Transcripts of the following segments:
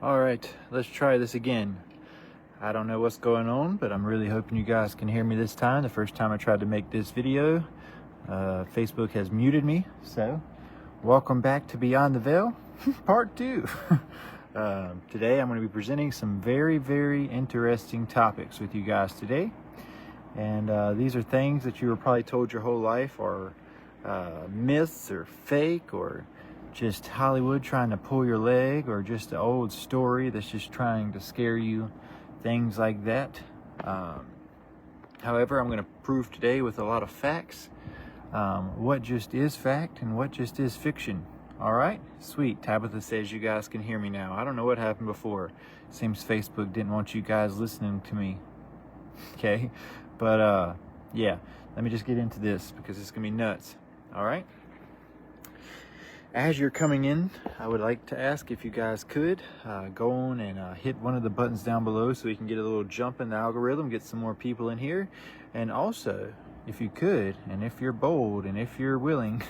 All right, let's try this again. I don't know what's going on, but I'm really hoping you guys can hear me this time. The first time I tried to make this video, Facebook has muted me. So, welcome back to Beyond the Veil, part 2. Today I'm going to be presenting some very, very interesting topics with you guys today. And these are things that you were probably told your whole life are myths or fake or just Hollywood trying to pull your leg, or just an old story that's just trying to scare you, things like that. However, I'm going to prove today with a lot of facts what just is fact and what just is fiction. All right, sweet. Tabitha says you guys can hear me now. I don't know what happened before. Seems Facebook didn't want you guys listening to me. Okay, but yeah, let me just get into this because it's gonna be nuts. All right, as you're coming in, I would like to ask if you guys could go on and hit one of the buttons down below so we can get a little jump in the algorithm, get some more people in here. And also, if you could, and if you're bold and if you're willing,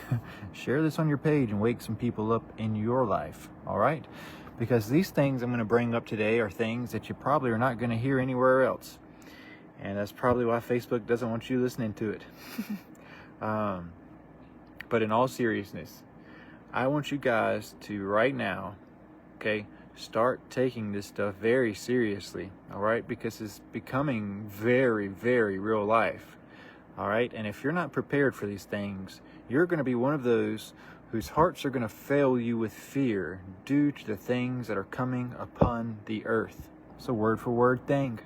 share this on your page and wake some people up in your life. All right, because these things I'm going to bring up today are things that you probably are not going to hear anywhere else. And that's probably why Facebook doesn't want you listening to it. But in all seriousness, I want you guys to right now, okay, start taking this stuff very seriously, all right? Because it's becoming very, very real life, all right? And if you're not prepared for these things, you're going to be one of those whose hearts are going to fail you with fear due to the things that are coming upon the earth. It's a word for word thing,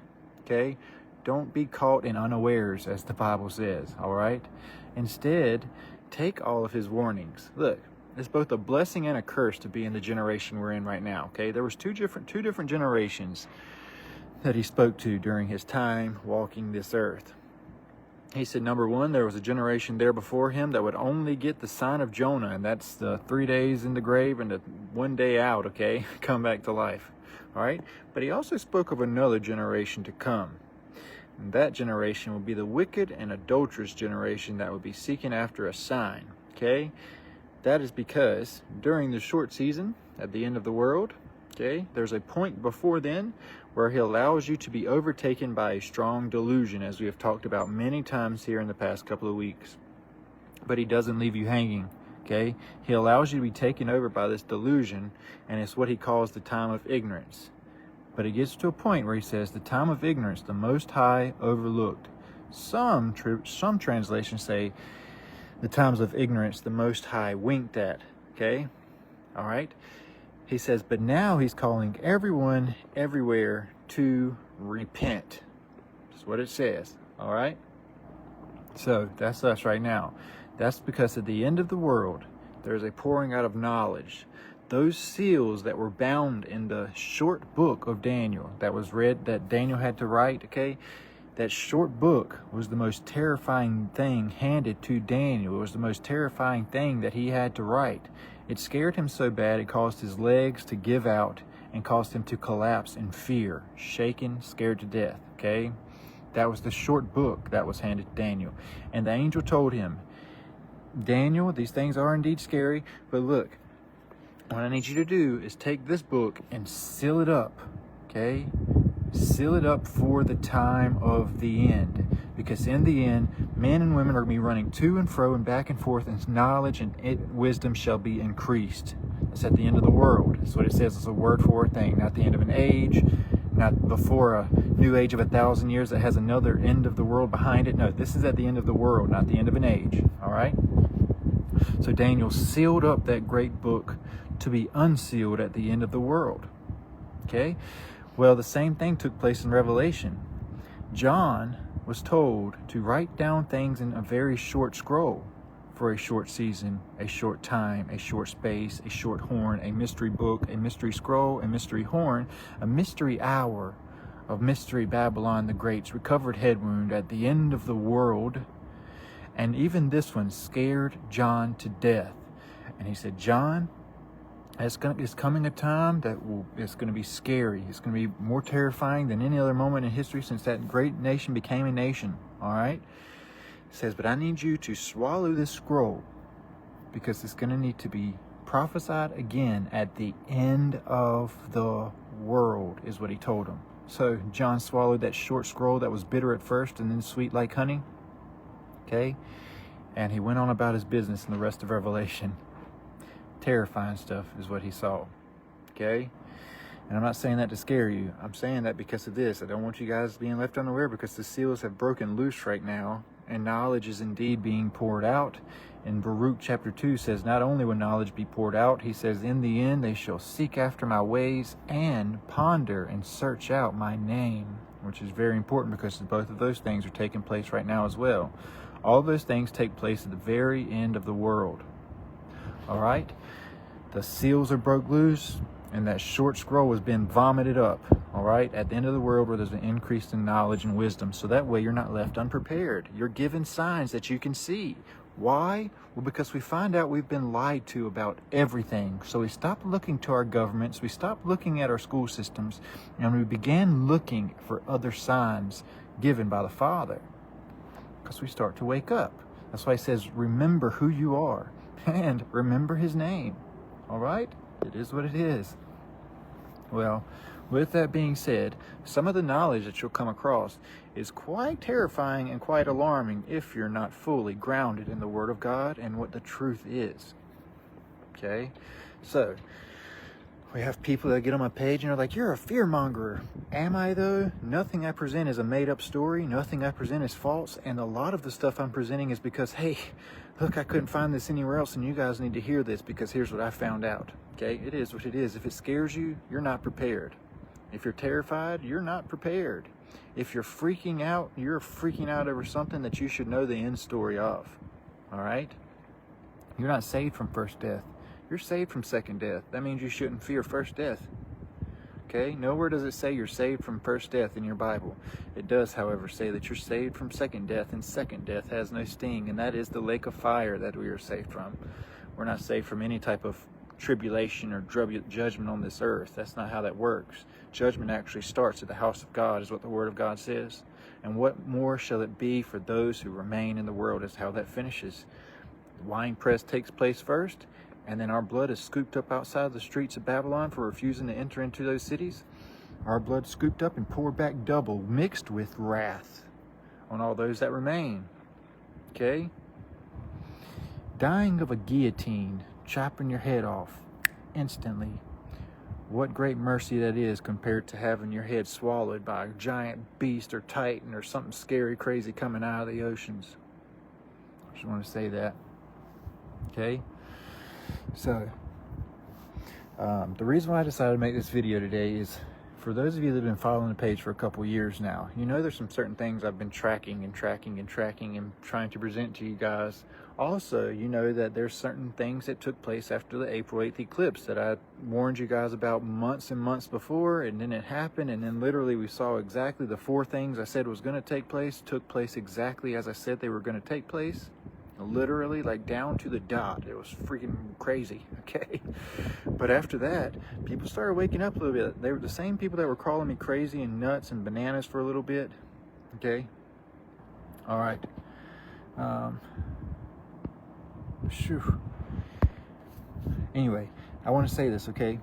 okay? Don't be caught in unawares, as the Bible says, all right? Instead, take all of his warnings. Look, it's both a blessing and a curse to be in the generation we're in right now, okay? There was two different generations that he spoke to during his time walking this earth. He said, number one, there was a generation there before him that would only get the sign of Jonah, and that's the 3 days in the grave and the 1 day out, okay? Come back to life, all right? But he also spoke of another generation to come. And that generation will be the wicked and adulterous generation that will be seeking after a sign, okay? That is because during the short season at the end of the world, okay, there's a point before then where he allows you to be overtaken by a strong delusion, as we have talked about many times here in the past couple of weeks. But he doesn't leave you hanging, okay? He allows you to be taken over by this delusion, and it's what he calls the time of ignorance. But it gets to a point where he says, the time of ignorance, the Most High overlooked. Some translations say, the times of ignorance, the Most High winked at. Okay? All right? He says, but now he's calling everyone, everywhere, to repent. That's what it says. All right? So, that's us right now. That's because at the end of the world, there's a pouring out of knowledge. Those seals that were bound in the short book of Daniel that was read, that Daniel had to write, okay? That short book was the most terrifying thing handed to Daniel. It was the most terrifying thing that he had to write. It scared him so bad it caused his legs to give out and caused him to collapse in fear, shaken, scared to death, okay? That was the short book that was handed to Daniel. And the angel told him, Daniel, these things are indeed scary, but look, what I need you to do is take this book and seal it up, okay? Seal it up for the time of the end. Because in the end, men and women are going to be running to and fro and back and forth, and knowledge and wisdom shall be increased. That's at the end of the world. That's what it says. It's a word for word thing. Not the end of an age, not before a new age of 1,000 years that has another end of the world behind it. No, this is at the end of the world, not the end of an age. All right? So Daniel sealed up that great book to be unsealed at the end of the world. Okay? Well, the same thing took place in Revelation. John was told to write down things in a very short scroll for a short season, a short time, a short space, a short horn, a mystery book, a mystery scroll, a mystery horn, a mystery hour of mystery Babylon the Great's recovered head wound at the end of the world. And even this one scared John to death. And he said, John, it's coming a time that it's going to be scary. It's going to be more terrifying than any other moment in history since that great nation became a nation. All right? It says, but I need you to swallow this scroll because it's going to need to be prophesied again at the end of the world, is what he told them. So John swallowed that short scroll that was bitter at first and then sweet like honey. Okay? And he went on about his business in the rest of Revelation. Terrifying stuff is what he saw. Okay? And I'm not saying that to scare you. I'm saying that because of this. I don't want you guys being left unaware, because the seals have broken loose right now, and knowledge is indeed being poured out. And Baruch chapter 2 says, not only will knowledge be poured out, he says, in the end they shall seek after my ways and ponder and search out my name, which is very important because both of those things are taking place right now as well. All of those things take place at the very end of the world. All right? The seals are broke loose, and that short scroll has been vomited up, all right, at the end of the world, where there's an increase in knowledge and wisdom. So that way you're not left unprepared. You're given signs that you can see. Why? Well, because we find out we've been lied to about everything. So we stopped looking to our governments, we stopped looking at our school systems, and we began looking for other signs given by the Father. Because we start to wake up. That's why he says, remember who you are, and remember his name. All right? It is what it is. Well, with that being said, some of the knowledge that you'll come across is quite terrifying and quite alarming if you're not fully grounded in the Word of God and what the truth is. Okay? So, we have people that get on my page and are like, you're a fearmonger. Am I though? Nothing I present is a made-up story. Nothing I present is false. And a lot of the stuff I'm presenting is because, hey, look, I couldn't find this anywhere else, and you guys need to hear this because here's what I found out. Okay? It is what it is. If it scares you, you're not prepared. If you're terrified, you're not prepared. If you're freaking out over something that you should know the end story of. All right? You're not saved from first death. You're saved from second death. That means you shouldn't fear first death. Okay? Nowhere does it say you're saved from first death in your Bible. It does, however, say that you're saved from second death, and second death has no sting, and that is the lake of fire that we are saved from. We're not saved from any type of tribulation or judgment on this earth. That's not how that works. Judgment actually starts at the house of God, is what the Word of God says. And what more shall it be for those who remain in the world, is how that finishes. The wine press takes place first, and then our blood is scooped up outside the streets of Babylon for refusing to enter into those cities. Our blood scooped up and poured back double, mixed with wrath on all those that remain. Okay? Dying of a guillotine, chopping your head off instantly. What great mercy that is compared to having your head swallowed by a giant beast or titan or something scary, crazy coming out of the oceans. I just want to say that. Okay? So, the reason why I decided to make this video today is, for those of you that have been following the page for a couple years now, you know there's some certain things I've been tracking and trying to present to you guys. Also, you know that there's certain things that took place after the April 8th eclipse that I warned you guys about months and months before, and then it happened, and then literally we saw exactly the 4 things I said was going to take place, took place exactly as I said they were going to take place. Literally, like down to the dot. It was freaking crazy, okay? But after that, people started waking up a little bit. They were the same people that were calling me crazy and nuts and bananas for a little bit, okay? All right. Anyway, I want to say this, okay?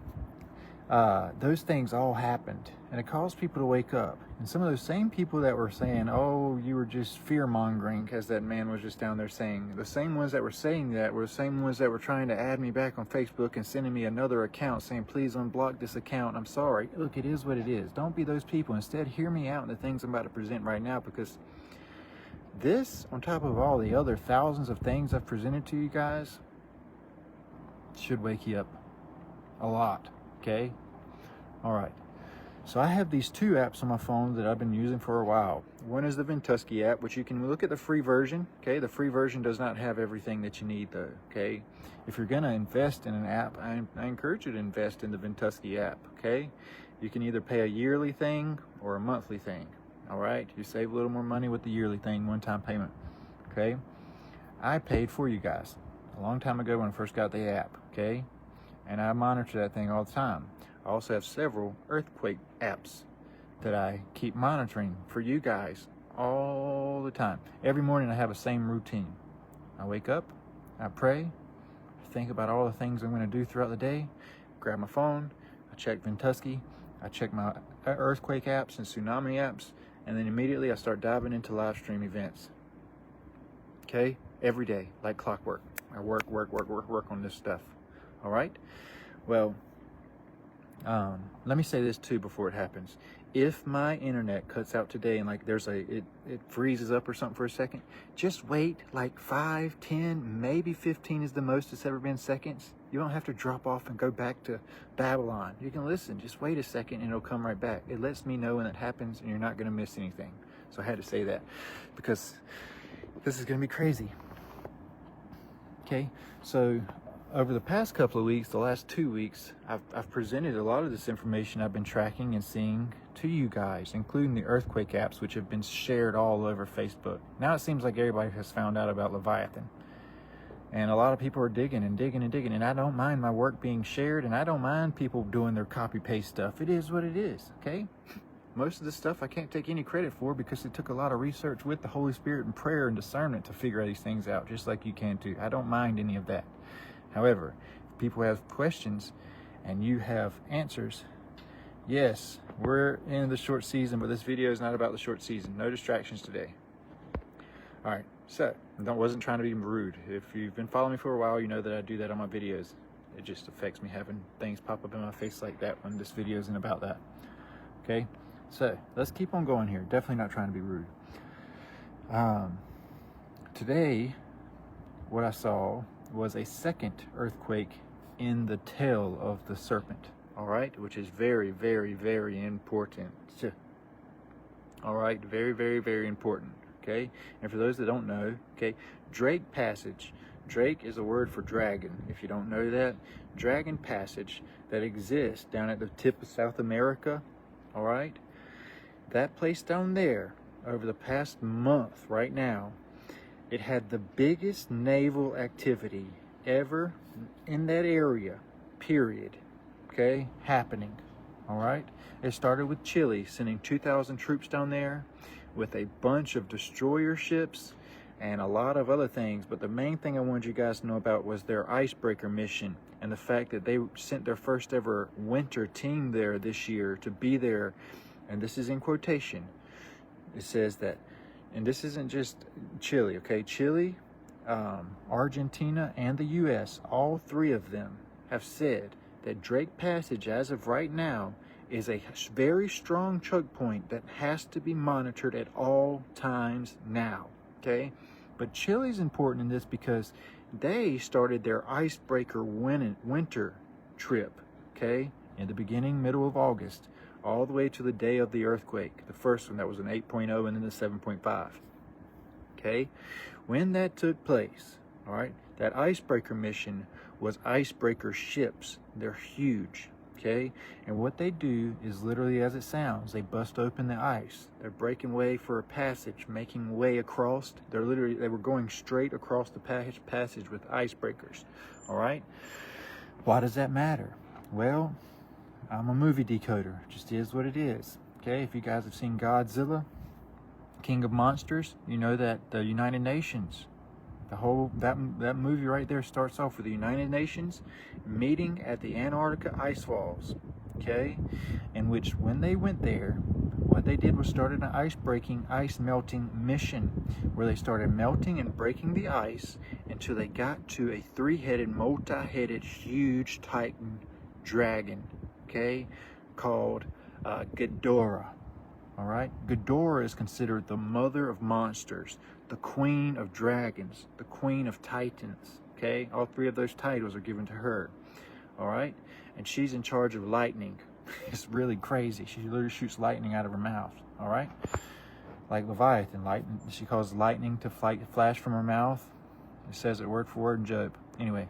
Those things all happened, and it caused people to wake up. And some of those same people that were saying, oh, you were just fear-mongering, as that man was just down there saying, the same ones that were saying that were the same ones that were trying to add me back on Facebook and sending me another account saying, please unblock this account. I'm sorry. Look, it is what it is. Don't be those people. Instead, hear me out in the things I'm about to present right now, because this, on top of all the other thousands of things I've presented to you guys, should wake you up a lot. Okay? All right. So I have these 2 apps on my phone that I've been using for a while. One is the Ventusky app, which you can look at the free version. Okay? The free version does not have everything that you need, though. Okay? If you're going to invest in an app, I encourage you to invest in the Ventusky app. Okay? You can either pay a yearly thing or a monthly thing. All right? You save a little more money with the yearly thing, one-time payment. Okay? I paid for you guys a long time ago when I first got the app. Okay? And I monitor that thing all the time. I also have several earthquake apps that I keep monitoring for you guys all the time. Every morning I have the same routine. I wake up, I pray, I think about all the things I'm going to do throughout the day, grab my phone, I check Ventusky, I check my earthquake apps and tsunami apps, and then immediately I start diving into live stream events. Okay? Every day, like clockwork. I work on this stuff. All right? Well, let me say this too before it happens. If my internet cuts out today and like it freezes up or something for a second, just wait like 5, 10, maybe 15 is the most it's ever been seconds. You don't have to drop off and go back to Babylon. You can listen, just wait a second and it'll come right back. It lets me know when that happens and you're not gonna miss anything. So I had to say that because this is gonna be crazy. Okay, so over the past couple of weeks, the last 2 weeks, I've presented a lot of this information I've been tracking and seeing to you guys, including the earthquake apps, which have been shared all over Facebook. Now it seems like everybody has found out about Leviathan. And a lot of people are digging and digging and digging, and I don't mind my work being shared, and I don't mind people doing their copy-paste stuff. It is what it is, okay? Most of this stuff I can't take any credit for because it took a lot of research with the Holy Spirit and prayer and discernment to figure these things out, just like you can too. I don't mind any of that. However, if people have questions and you have answers, yes, we're in the short season, but this video is not about the short season. No distractions today. All right, so I wasn't trying to be rude. If you've been following me for a while, you know that I do that on my videos. It just affects me having things pop up in my face like that when this video isn't about that. Okay, so let's keep on going here. Definitely not trying to be rude. Today, what I saw was a second earthquake in the tail of the serpent, all right, which is very, very, very important. All right, very, very, very important, okay? And for those that don't know, okay, Drake Passage. Drake is a word for dragon. If you don't know that, Dragon Passage that exists down at the tip of South America, all right? That place down there, over the past month right now, it had the biggest naval activity ever in that area, period, okay, happening, all right? It started with Chile sending 2,000 troops down there with a bunch of destroyer ships and a lot of other things, but the main thing I wanted you guys to know about was their icebreaker mission and the fact that they sent their first ever winter team there this year to be there, and this is in quotation. It says that, and this isn't just Chile, okay? Chile, Argentina, and the U.S., all three of them have said that Drake Passage, as of right now, is a very strong choke point that has to be monitored at all times now, okay? But Chile's important in this because they started their icebreaker winter trip, okay, in the beginning, middle of August, all the way to the day of the earthquake. The first one, that was an 8.0 and then the 7.5. Okay? When that took place, all right, that icebreaker mission was icebreaker ships. They're huge, okay? And what they do is literally as it sounds. They bust open the ice. They're breaking way for a passage, making way across. They were going straight across the passage with icebreakers, all right? Why does that matter? Well, I'm a movie decoder. It just is what it is. Okay, if you guys have seen Godzilla, King of Monsters, you know that the United Nations, that movie right there starts off with the United Nations meeting at the Antarctica ice falls. Okay, in which when they went there, what they did was started an ice melting mission where they started melting and breaking the ice until they got to a 3-headed, multi-headed, huge Titan dragon. Okay, called Ghidorah. All right, Ghidorah is considered the mother of monsters, the queen of dragons, the queen of titans. Okay, all three of those titles are given to her. All right, and she's in charge of lightning. It's really crazy. She literally shoots lightning out of her mouth. All right, like Leviathan, lightning. She causes lightning to flash from her mouth. It says it word for word in Job. Anyway,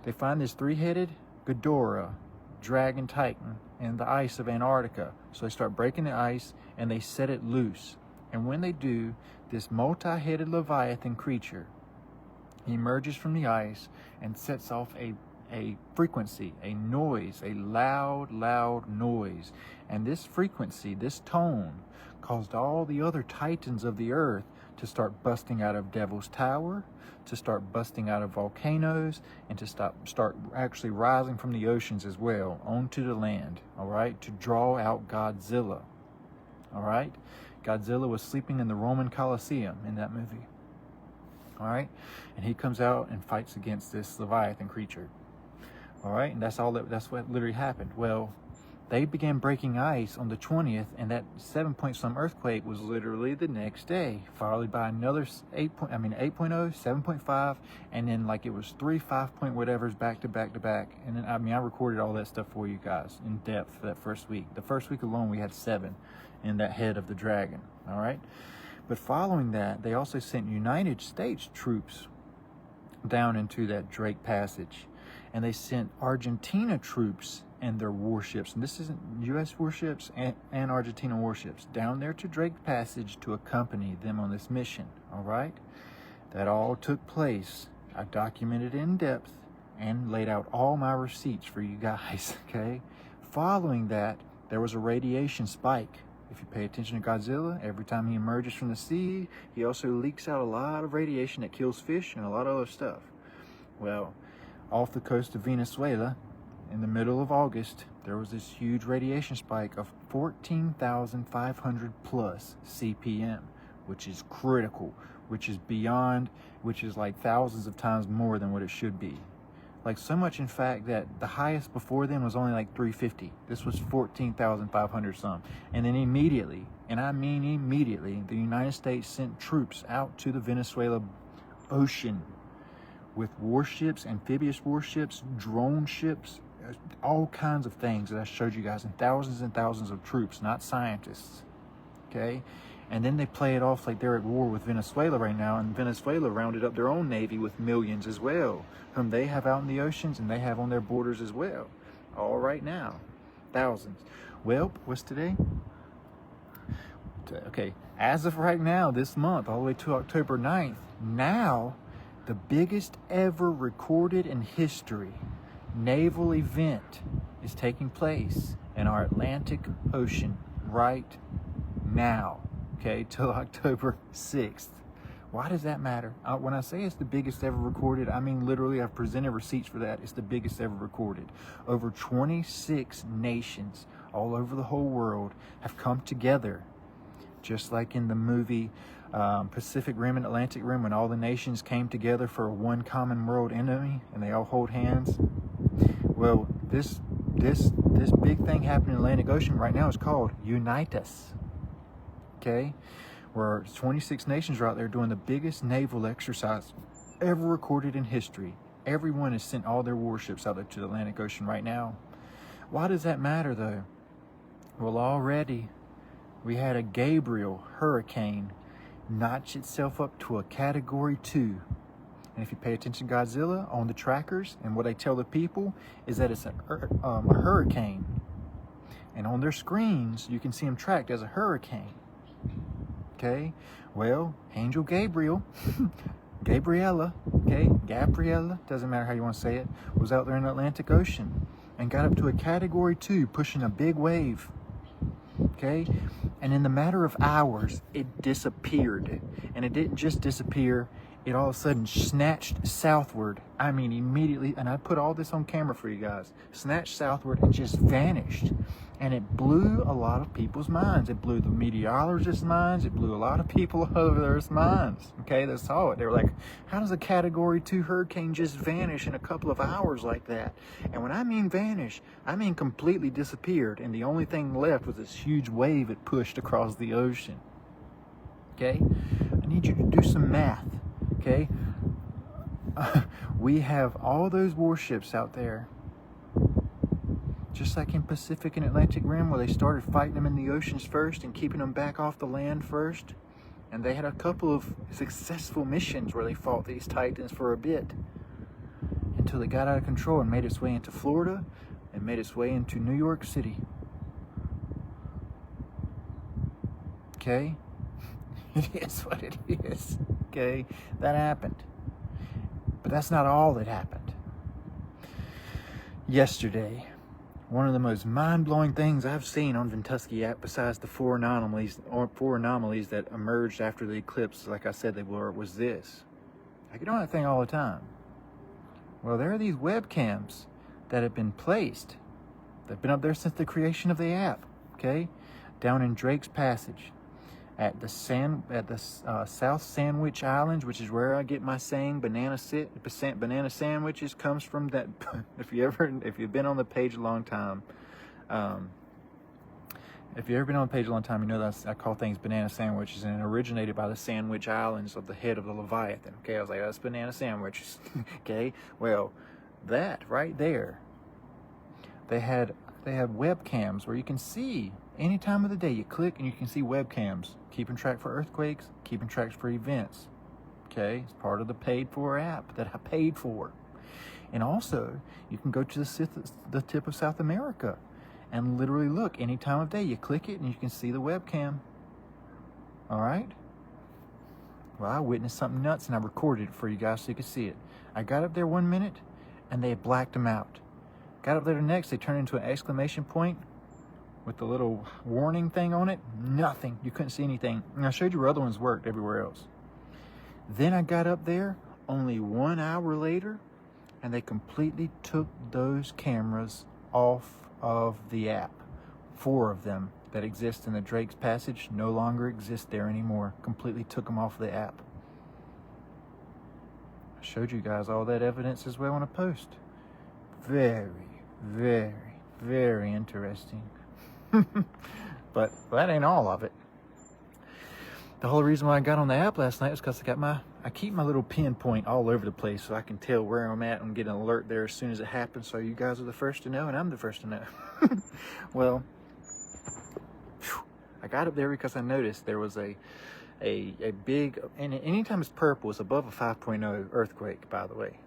they find this 3-headed Ghidorah dragon titan in the ice of Antarctica. So they start breaking the ice and they set it loose. And when they do, this multi-headed Leviathan creature emerges from the ice and sets off a frequency, a noise, a loud noise. And this frequency, this tone, caused all the other titans of the earth to start busting out of Devil's Tower, to start busting out of volcanoes, and to start actually rising from the oceans as well onto the land, all right, to draw out Godzilla, all right? Godzilla was sleeping in the Roman Colosseum in that movie, all right? And he comes out and fights against this Leviathan creature, all right? And that's what literally happened. Well, they began breaking ice on the 20th, and that 7-point-some earthquake was literally the next day, followed by another 8.0, 7.5, and then like it was 3 5-point whatevers back to back to back. And then I recorded all that stuff for you guys in depth for that first week. The first week alone, we had 7 in that head of the dragon. All right, but following that, they also sent United States troops down into that Drake Passage, and they sent Argentina troops and their warships, and this isn't U.S. warships and Argentina warships, down there to Drake Passage to accompany them on this mission, all right? That all took place. I documented in depth and laid out all my receipts for you guys, okay? Following that, there was a radiation spike. If you pay attention to Godzilla, every time he emerges from the sea, he also leaks out a lot of radiation that kills fish and a lot of other stuff. Well, off the coast of Venezuela, in the middle of August, there was this huge radiation spike of 14,500 plus CPM, which is critical, which is like thousands of times more than what it should be. Like so much, in fact, that the highest before then was only like 350. This was 14,500 some. And then immediately, and I mean immediately, the United States sent troops out to the Venezuela ocean with warships, amphibious warships, drone ships, all kinds of things that I showed you guys, and thousands of troops, not scientists, okay? And then they play it off like they're at war with Venezuela right now, and Venezuela rounded up their own navy with millions as well, whom they have out in the oceans and they have on their borders as well, all right now, thousands. Well, what's today? Okay, as of right now, this month, all the way to October 9th, now the biggest ever recorded in history naval event is taking place in our Atlantic Ocean right now, okay, till October 6th. Why does that matter? When I say it's the biggest ever recorded, I mean literally I've presented receipts for that. It's the biggest ever recorded. Over 26 nations all over the whole world have come together, just like in the movie Pacific Rim and Atlantic Rim, when all the nations came together for one common world enemy and they all hold hands. Well, this big thing happening in the Atlantic Ocean right now is called Unite Us, okay? Where 26 nations are out there doing the biggest naval exercise ever recorded in history. Everyone has sent all their warships out there to the Atlantic Ocean right now. Why does that matter, though? Well, already we had a Gabriel hurricane notch itself up to a Category 2. And if you pay attention to Godzilla on the trackers, and what they tell the people is that it's a hurricane. And on their screens, you can see him tracked as a hurricane. Okay? Well, Angel Gabriel, Gabriella, okay? Gabriella, doesn't matter how you want to say it, was out there in the Atlantic Ocean and got up to a Category 2, pushing a big wave. Okay? And in the matter of hours, it disappeared. And it didn't just disappear, it all of a sudden snatched southward. I mean, immediately, and I put all this on camera for you guys, snatched southward and just vanished. And it blew a lot of people's minds. It blew the meteorologists' minds. It blew a lot of people over their minds. Okay, they saw it. They were like, how does a Category 2 hurricane just vanish in a couple of hours like that? And when I mean vanish, I mean completely disappeared. And the only thing left was this huge wave it pushed across the ocean. Okay, I need you to do some math. Okay, we have all those warships out there, just like in Pacific and Atlantic Rim, where they started fighting them in the oceans first and keeping them back off the land first. And they had a couple of successful missions where they fought these titans for a bit until it got out of control and made its way into Florida and made its way into New York City. Okay? It is what it is. Okay? That happened. But that's not all that happened. Yesterday, one of the most mind-blowing things I've seen on Ventusky app, besides the four anomalies that emerged after the eclipse, like I said they were, was this. I get on that thing all the time. Well, there are these webcams that have been placed. They've been up there since the creation of the app, okay? Down in Drake's Passage, at the South Sandwich Islands, which is where I get my saying banana sandwiches comes from. That if you've been on the page a long time, you know that I call things banana sandwiches, and it originated by the Sandwich Islands of the head of the Leviathan. Okay, I was like, that's banana sandwiches. Okay, well, that right there, they had webcams where you can see any time of the day. You click and you can see webcams keeping track for earthquakes, keeping tracks for events. Okay, it's part of the paid-for app that I paid for. And also, you can go to the tip of South America and literally look any time of day. You click it and you can see the webcam. All right? Well, I witnessed something nuts and I recorded it for you guys so you could see it. I got up there 1 minute and they blacked them out. Got up there the next, they turned into an exclamation point with the little warning thing on it. Nothing. You couldn't see anything. And I showed you where other ones worked everywhere else. Then I got up there only 1 hour later, and they completely took those cameras off of the app. 4 of them that exist in the Drake's Passage no longer exist there anymore. Completely took them off the app. I showed you guys all that evidence as well on a post. Very, very, very interesting. But that ain't all of it. The whole reason why I got on the app last night was because I keep my little pinpoint all over the place so I can tell where I'm at and get an alert there as soon as it happens, so you guys are the first to know and I'm the first to know. Well, I got up there because I noticed there was a big, and anytime it's purple, it's above a 5.0 earthquake, by the way.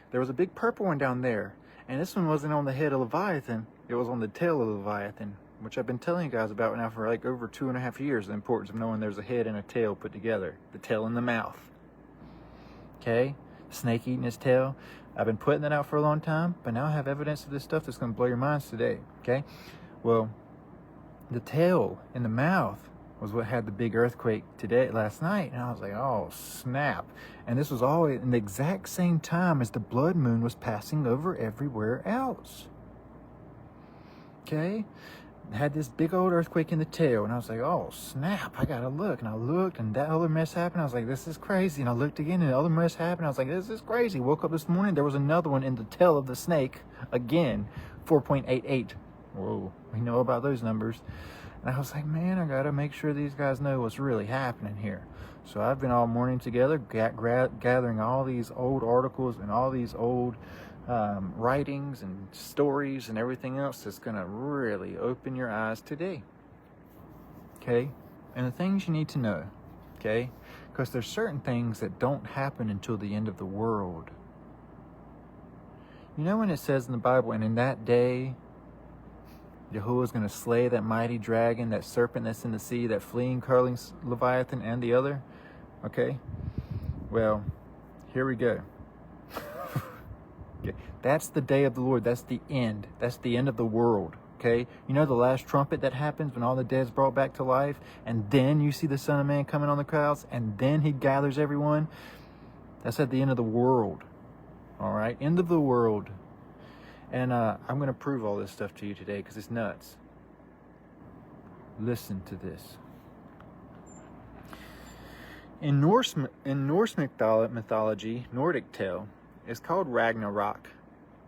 There was a big purple one down there, and this one wasn't on the head of Leviathan, it was on the tail of Leviathan, which I've been telling you guys about now for like over 2.5 years, the importance of knowing there's a head and a tail put together. The tail and the mouth. Okay? Snake eating his tail. I've been putting that out for a long time, but now I have evidence of this stuff that's going to blow your minds today. Okay? Well, the tail and the mouth was what had the big earthquake last night. And I was like, oh, snap. And this was all in the exact same time as the blood moon was passing over everywhere else. Okay? Had this big old earthquake in the tail, and I was like, oh snap, I gotta look. And I looked, and that other mess happened. I was like, this is crazy. And I looked again, and the other mess happened. I was like, this is crazy. Woke up this morning, there was another one in the tail of the snake again, 4.88. Whoa, we know about those numbers. And I was like, man, I gotta make sure these guys know what's really happening here. So I've been all morning together gathering all these old articles and all these old writings and stories and everything else that's going to really open your eyes today. Okay? And the things you need to know. Okay? Because there's certain things that don't happen until the end of the world. You know when it says in the Bible, and in that day, Yahuwah is going to slay that mighty dragon, that serpent that's in the sea, that fleeing, curling Leviathan, and the other? Okay? Well, here we go. That's the day of the Lord. That's the end. That's the end of the world. Okay? You know the last trumpet that happens when all the dead's brought back to life, and then you see the Son of Man coming on the clouds, and then he gathers everyone? That's at the end of the world. All right? End of the world. And I'm going to prove all this stuff to you today because it's nuts. Listen to this. In Norse mythology, Nordic tale, it's called Ragnarok,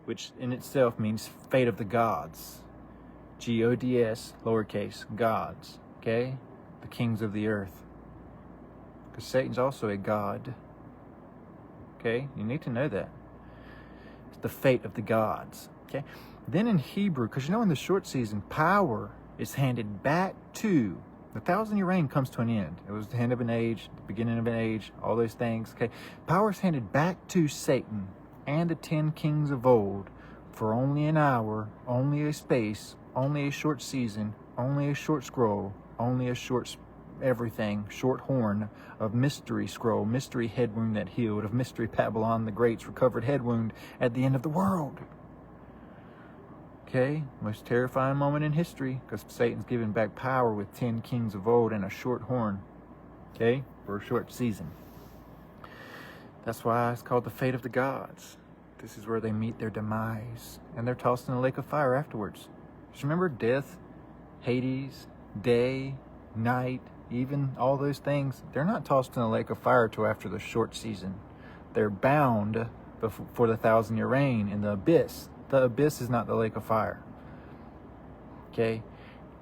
which in itself means fate of the gods. G-O-D-S, lowercase, gods. Okay? The kings of the earth. Because Satan's also a god. Okay? You need to know that. It's the fate of the gods. Okay? Then in Hebrew, because you know in the short season, power is handed back to, the 1,000-year reign comes to an end. It was the end of an age, the beginning of an age, all those things. Okay? Power is handed back to Satan and the 10 kings of old for only an hour, only a space, only a short season, only a short scroll, only a short everything, short horn of mystery scroll, mystery head wound that healed, of mystery Babylon the Great's recovered head wound at the end of the world. Okay, most terrifying moment in history, because Satan's given back power with 10 kings of old and a short horn. Okay, for a short season. That's why it's called the fate of the gods. This is where they meet their demise, and they're tossed in a lake of fire afterwards. Just remember death, Hades, day, night, even all those things. They're not tossed in a lake of fire till after the short season. They're bound for the 1,000-year reign in the abyss. The abyss is not the lake of fire. Okay?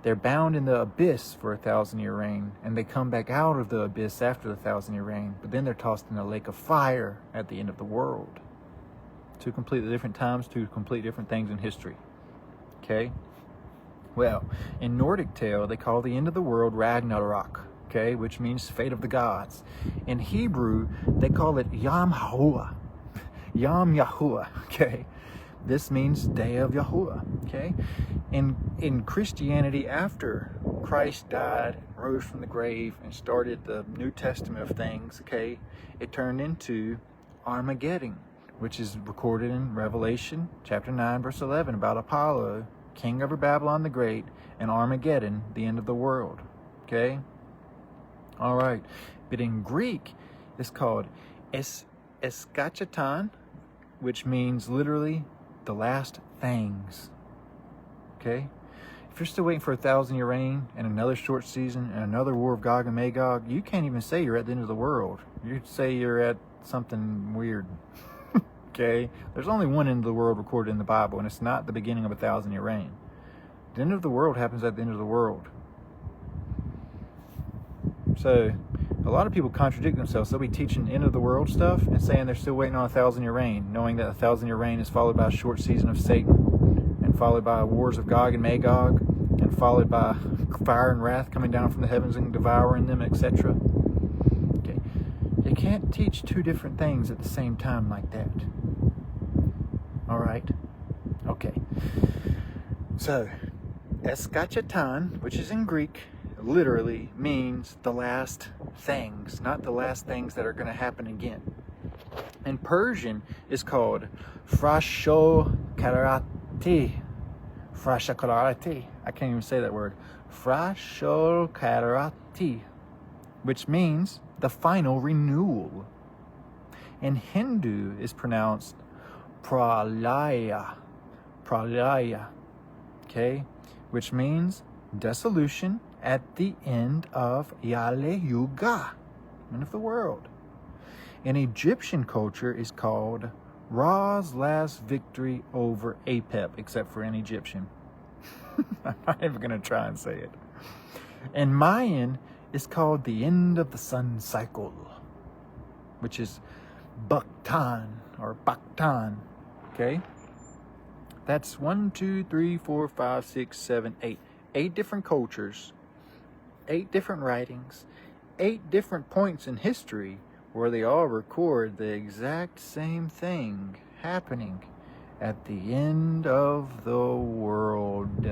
They're bound in the abyss for a 1,000-year reign, and they come back out of the abyss after the 1,000-year reign, but then they're tossed in a lake of fire at the end of the world. Two completely different times, two completely different things in history. Okay? Well, in Nordic tale, they call the end of the world Ragnarok, okay, which means fate of the gods. In Hebrew, they call it Yom Yahuwah. Yom Yahuwah, okay? This means day of Yahuwah, okay? In Christianity, after Christ died, rose from the grave, and started the New Testament of things, okay, it turned into Armageddon, which is recorded in Revelation chapter 9, verse 11, about Apollo, king over Babylon the Great, and Armageddon, the end of the world, okay? All right, but in Greek, it's called Eskachaton, which means literally the last things. Okay? If you're still waiting for a 1,000-year reign and another short season and another war of Gog and Magog, you can't even say you're at the end of the world. You'd say you're at something weird. Okay? There's only one end of the world recorded in the Bible, and it's not the beginning of a 1,000-year reign. The end of the world happens at the end of the world. So, a lot of people contradict themselves. They'll be teaching end of the world stuff and saying they're still waiting on a 1,000-year reign, knowing that a 1,000-year reign is followed by a short season of Satan, and followed by wars of Gog and Magog, and followed by fire and wrath coming down from the heavens and devouring them, etc. Okay, you can't teach two different things at the same time like that. All right. Okay. So, Eskachaton, which is in Greek, literally means the last things, not the last things that are going to happen again. In Persian, it's called Frashokarati. Frashokarati. I can't even say that word. Frashokarati, which means the final renewal. In Hindu, is pronounced Pralaya. Pralaya. Okay? Which means dissolution at the end of Yale Yuga, end of the world. In Egyptian culture is called Ra's last victory over Apep, except for in Egyptian. I'm not even going to try and say it. In Mayan, it's called the end of the sun cycle, which is Baktan or Baktan. Okay? That's 1, 2, 3, 4, 5, 6, 7, 8. 8 different cultures, 8 different writings, 8 different points in history where they all record the exact same thing happening at the end of the world.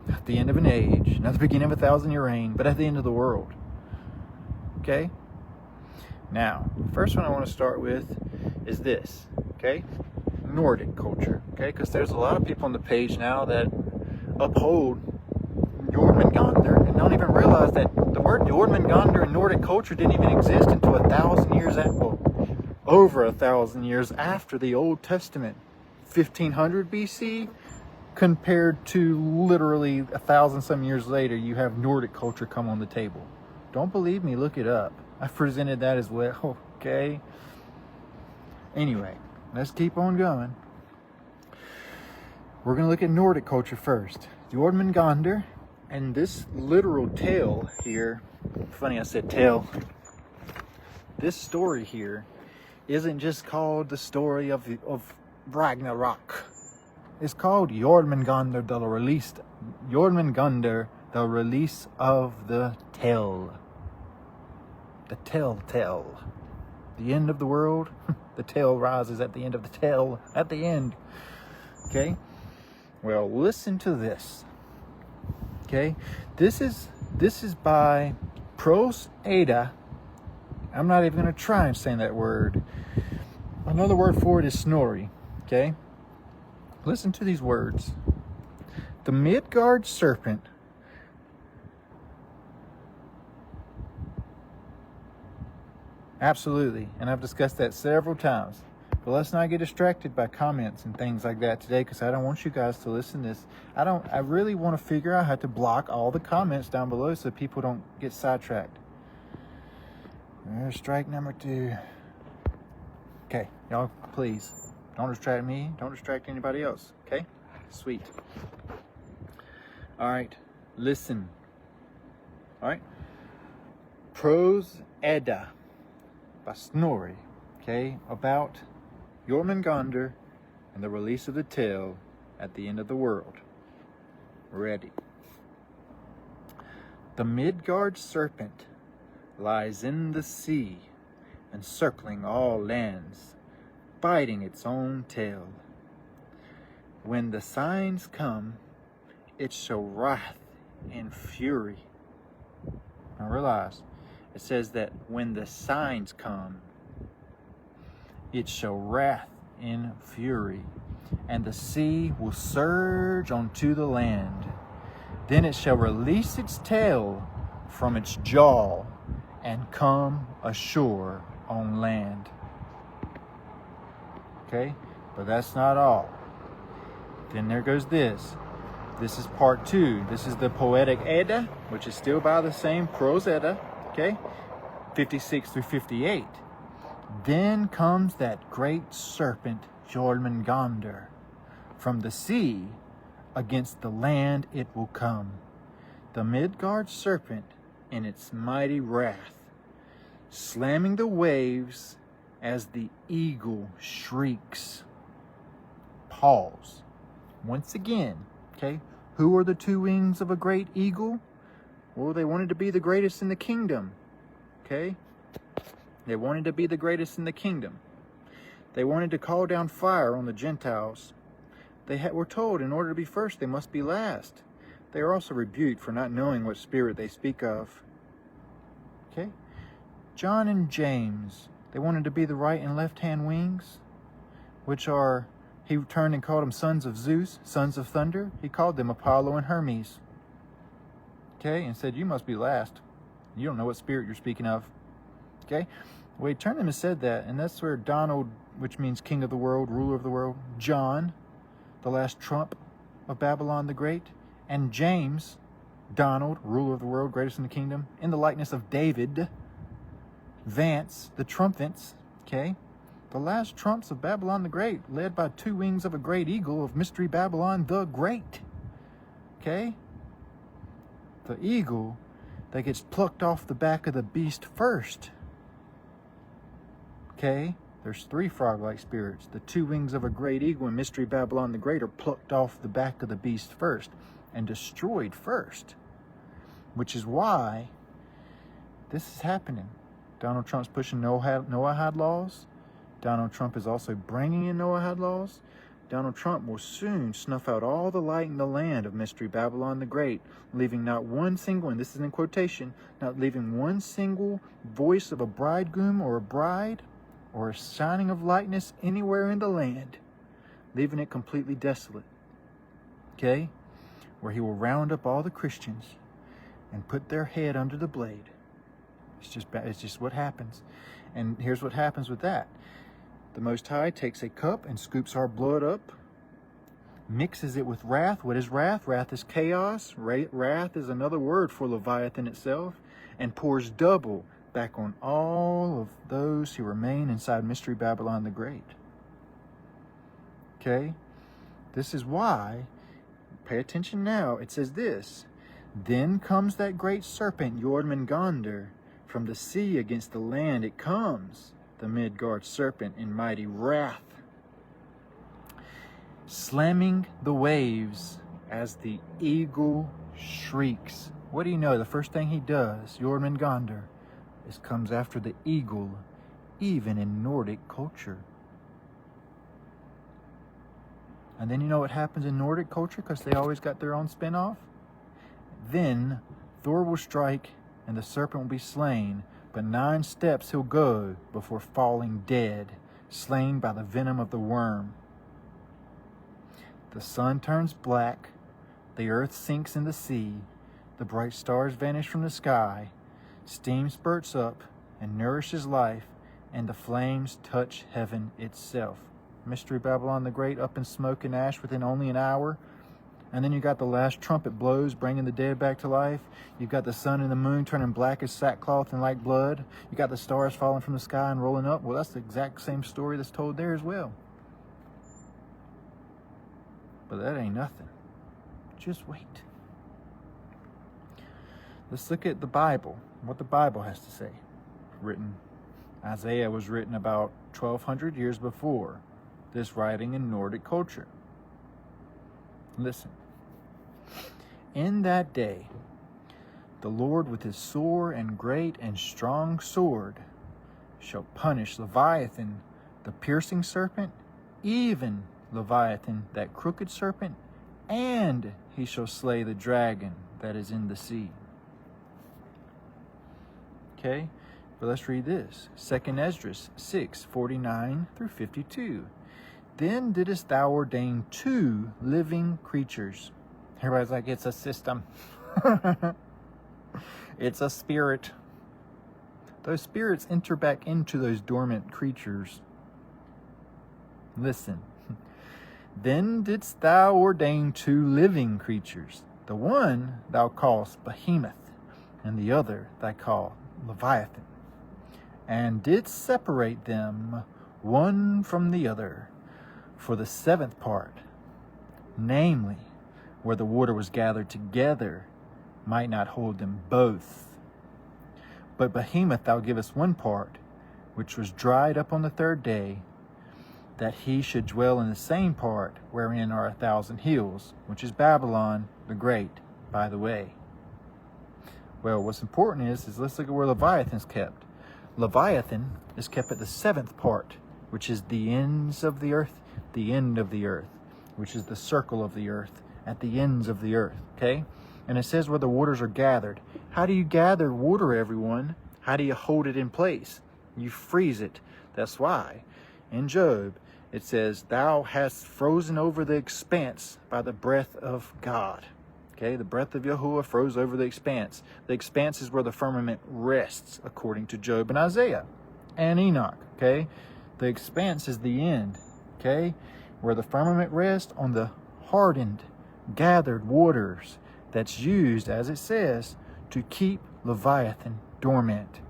At the end of an age, not the beginning of a 1,000-year reign, but at the end of the world. Okay? Now, the first one I want to start with is this, okay? Nordic culture, okay? Because there's a lot of people on the page now that uphold Jormungandr and don't even realize that the word Jormungandr in Nordic culture didn't even exist until 1,000 years over 1,000 years after the Old Testament, 1500 BC, compared to literally 1,000 some years later, you have Nordic culture come on the table. Don't believe me? Look it up. I presented that as well. Okay. Anyway, let's keep on going. We're going to look at Nordic culture first. Jormungandr, and this literal tale here, funny I said tale, this story here isn't just called the story of Ragnarok. It's called Jormungandr, the release of the tale. The telltale. The end of the world, the tale rises at the end of the tale, at the end. Okay? Well, listen to this. Okay? This is by Pros Ada. I'm not even going to try and say that word. Another word for it is Snorri. Okay? Listen to these words. The Midgard serpent absolutely, and I've discussed that several times. But let's not get distracted by comments and things like that today, because I don't want you guys to listen to this. I really want to figure out how to block all the comments down below so people don't get sidetracked. There's strike number 2. Okay, y'all, please, don't distract me. Don't distract anybody else, okay? Sweet. All right, listen. All right. Prose Edda by Snorri, okay, about Jormungandr and the release of the tale at the end of the world. Ready. The Midgard serpent lies in the sea, encircling all lands, biting its own tail. When the signs come, it shall wrath in fury. Now realize, it says that when the signs come, it shall wrath in fury, and the sea will surge onto the land. Then it shall release its tail from its jaw and come ashore on land. Okay, but that's not all. Then there goes this. This is part 2. This is the Poetic Edda, which is still by the same Prose Edda, okay? 56 through 58. Then comes that great serpent Jormungandr. From the sea against the land it will come. The Midgard serpent in its mighty wrath, slamming the waves as the eagle shrieks. Pause. Once again, okay, who are the 2 wings of a great eagle? Well, they wanted to be the greatest in the kingdom, okay? They wanted to be the greatest in the kingdom. They wanted to call down fire on the Gentiles. They were told in order to be first, they must be last. They are also rebuked for not knowing what spirit they speak of. Okay? John and James, they wanted to be the right and left-hand wings, which are, he turned and called them sons of Zeus, sons of thunder. He called them Apollo and Hermes. Okay? And said, you must be last. You don't know what spirit you're speaking of. Okay? Well, he turned them and said that, and that's where Donald, which means king of the world, ruler of the world, John, the last trump of Babylon the Great, and James, Donald, ruler of the world, greatest in the kingdom, in the likeness of David, Vance, the trumpets, okay? The last trumps of Babylon the Great, led by 2 wings of a great eagle of Mystery Babylon the Great, okay? The eagle that gets plucked off the back of the beast first. Okay, there's 3 frog-like spirits. The 2 wings of a great eagle in Mystery Babylon the Great are plucked off the back of the beast first and destroyed first, which is why this is happening. Donald Trump's pushing Noahide laws. Donald Trump is also bringing in Noahide laws. Donald Trump will soon snuff out all the light in the land of Mystery Babylon the Great, leaving not one single, and this is in quotation, not leaving one single voice of a bridegroom or a bride or a shining of lightness anywhere in the land, leaving it completely desolate. Okay? Where he will round up all the Christians and put their head under the blade. It's just what happens. And here's what happens with that. The Most High takes a cup and scoops our blood up, mixes it with wrath. What is wrath? Wrath is chaos. Wrath is another word for Leviathan itself, and pours double back on all of those who remain inside Mystery Babylon the Great. Okay? This is why, pay attention now, it says this, then comes that great serpent Jormungandr from the sea against the land it comes, the Midgard serpent in mighty wrath, slamming the waves as the eagle shrieks. What do you know? The first thing he does, Jormungandr, is comes after the eagle, even in Nordic culture. And then you know what happens in Nordic culture, because they always got their own spin-off? Then Thor will strike and the serpent will be slain, but 9 steps he'll go before falling dead, slain by the venom of the worm. The sun turns black, the earth sinks in the sea, the bright stars vanish from the sky, steam spurts up and nourishes life, and the flames touch heaven itself. Mystery Babylon the Great up in smoke and ash within only an hour. And then you got the last trumpet blows, bringing the dead back to life. You've got the sun and the moon turning black as sackcloth and like blood. You got the stars falling from the sky and rolling up. Well, that's the exact same story that's told there as well. But that ain't nothing. Just wait. Let's look at the Bible, what the Bible has to say. Isaiah was written about 1,200 years before this writing in Nordic culture. Listen. In that day, the Lord with his sore and great and strong sword shall punish Leviathan, the piercing serpent, even Leviathan, that crooked serpent, and he shall slay the dragon that is in the sea. Okay, but let's read this. 2 Esdras 6:49 through 52. Then didst thou ordain 2 living creatures. Everybody's like, it's a system. It's a spirit. Those spirits enter back into those dormant creatures. Listen. Then didst thou ordain 2 living creatures. The one thou callest Behemoth, and the other thou call Leviathan. And didst separate them one from the other for the 7th part, namely, where the water was gathered together, might not hold them both. But Behemoth thou givest one part, which was dried up on the 3rd day, that he should dwell in the same part wherein are 1,000 hills, which is Babylon the Great, by the way. Well, what's important is let's look at where Leviathan is kept. Leviathan is kept at the 7th part, which is the ends of the earth, the end of the earth, which is the circle of the earth, at the ends of the earth, okay? And it says where the waters are gathered. How do you gather water, everyone? How do you hold it in place? You freeze it. That's why in Job it says, thou hast frozen over the expanse by the breath of God. Okay, the breath of Yahuwah froze over the expanse. The expanse is where the firmament rests, according to Job and Isaiah and Enoch, okay? The expanse is the end, okay? Where the firmament rests on the hardened, gathered waters that's used, as it says, to keep Leviathan dormant,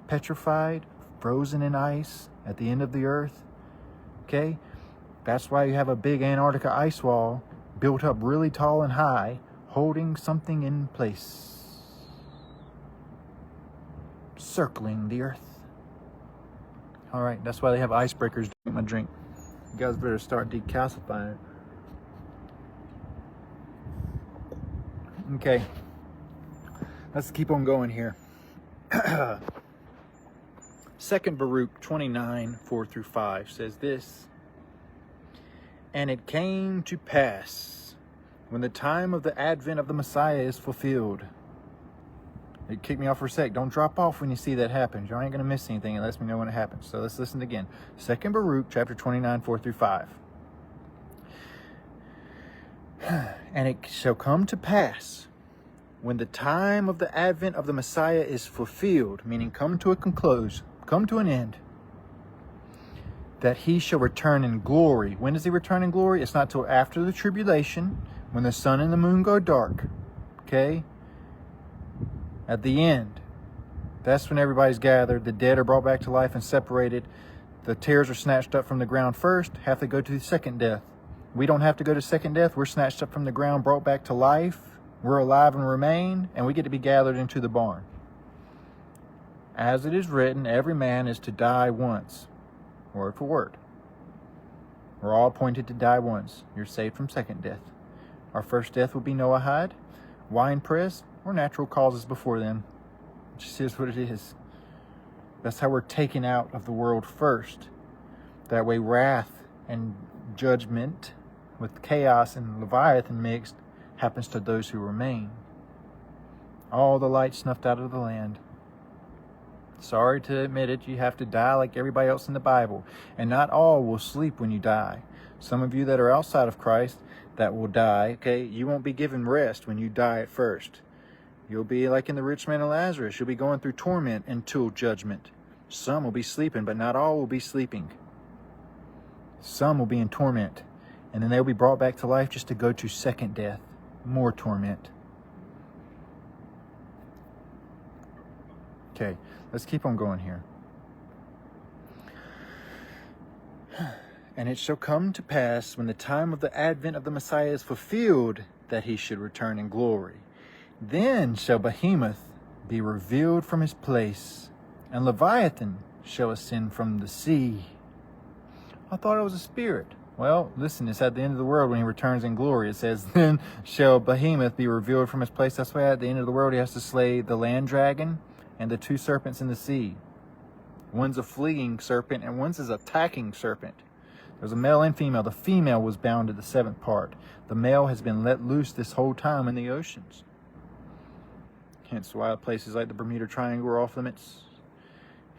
petrified, frozen in ice at the end of the earth, okay? That's why you have a big Antarctica ice wall built up really tall and high, holding something in place, circling the earth. All right, that's why they have icebreakers. Drink my drink. You guys better start decalcifying. Okay, let's keep on going here. 2 Baruch 29:4-5 says this. And it came to pass, when the time of the advent of the Messiah is fulfilled. It kicked me off for a sec. Don't drop off when you see that happen. You ain't going to miss anything. It lets me know when it happens. So let's listen again. 2 Baruch chapter 29:4-5. And it shall come to pass, when the time of the advent of the Messiah is fulfilled, meaning come to a conclusion, come to an end, that he shall return in glory. When does he return in glory? It's not till after the tribulation, when the sun and the moon go dark. Okay? At the end. That's when everybody's gathered. The dead are brought back to life and separated. The tares are snatched up from the ground first, have to go to the second death. We don't have to go to second death. We're snatched up from the ground, brought back to life. We're alive and remain, and we get to be gathered into the barn. As it is written, every man is to die once. Word for word. We're all appointed to die once. You're saved from second death. Our first death will be Noahide, winepress, or natural causes before them. It just is what it is. That's how we're taken out of the world first. That way wrath and judgment with chaos and Leviathan mixed happens to those who remain. All the light snuffed out of the land. Sorry to admit it, you have to die like everybody else in the Bible. And not all will sleep when you die. Some of you that are outside of Christ, that will die, okay? You won't be given rest when you die at first. You'll be like in the rich man and Lazarus. You'll be going through torment until judgment. Some will be sleeping, but not all will be sleeping. Some will be in torment, and then they'll be brought back to life just to go to second death, more torment. Okay, let's keep on going here. And it shall come to pass when the time of the advent of the Messiah is fulfilled that he should return in glory. Then shall Behemoth be revealed from his place, and Leviathan shall ascend from the sea. I thought it was a spirit. Well, listen, it's at the end of the world when he returns in glory. It says, then shall Behemoth be revealed from his place. That's why at the end of the world he has to slay the land dragon and the two serpents in the sea. One's a fleeing serpent and one's an attacking serpent. There's a male and female. The female was bound to the seventh part. The male has been let loose this whole time in the oceans. Hence why places like the Bermuda Triangle are off limits.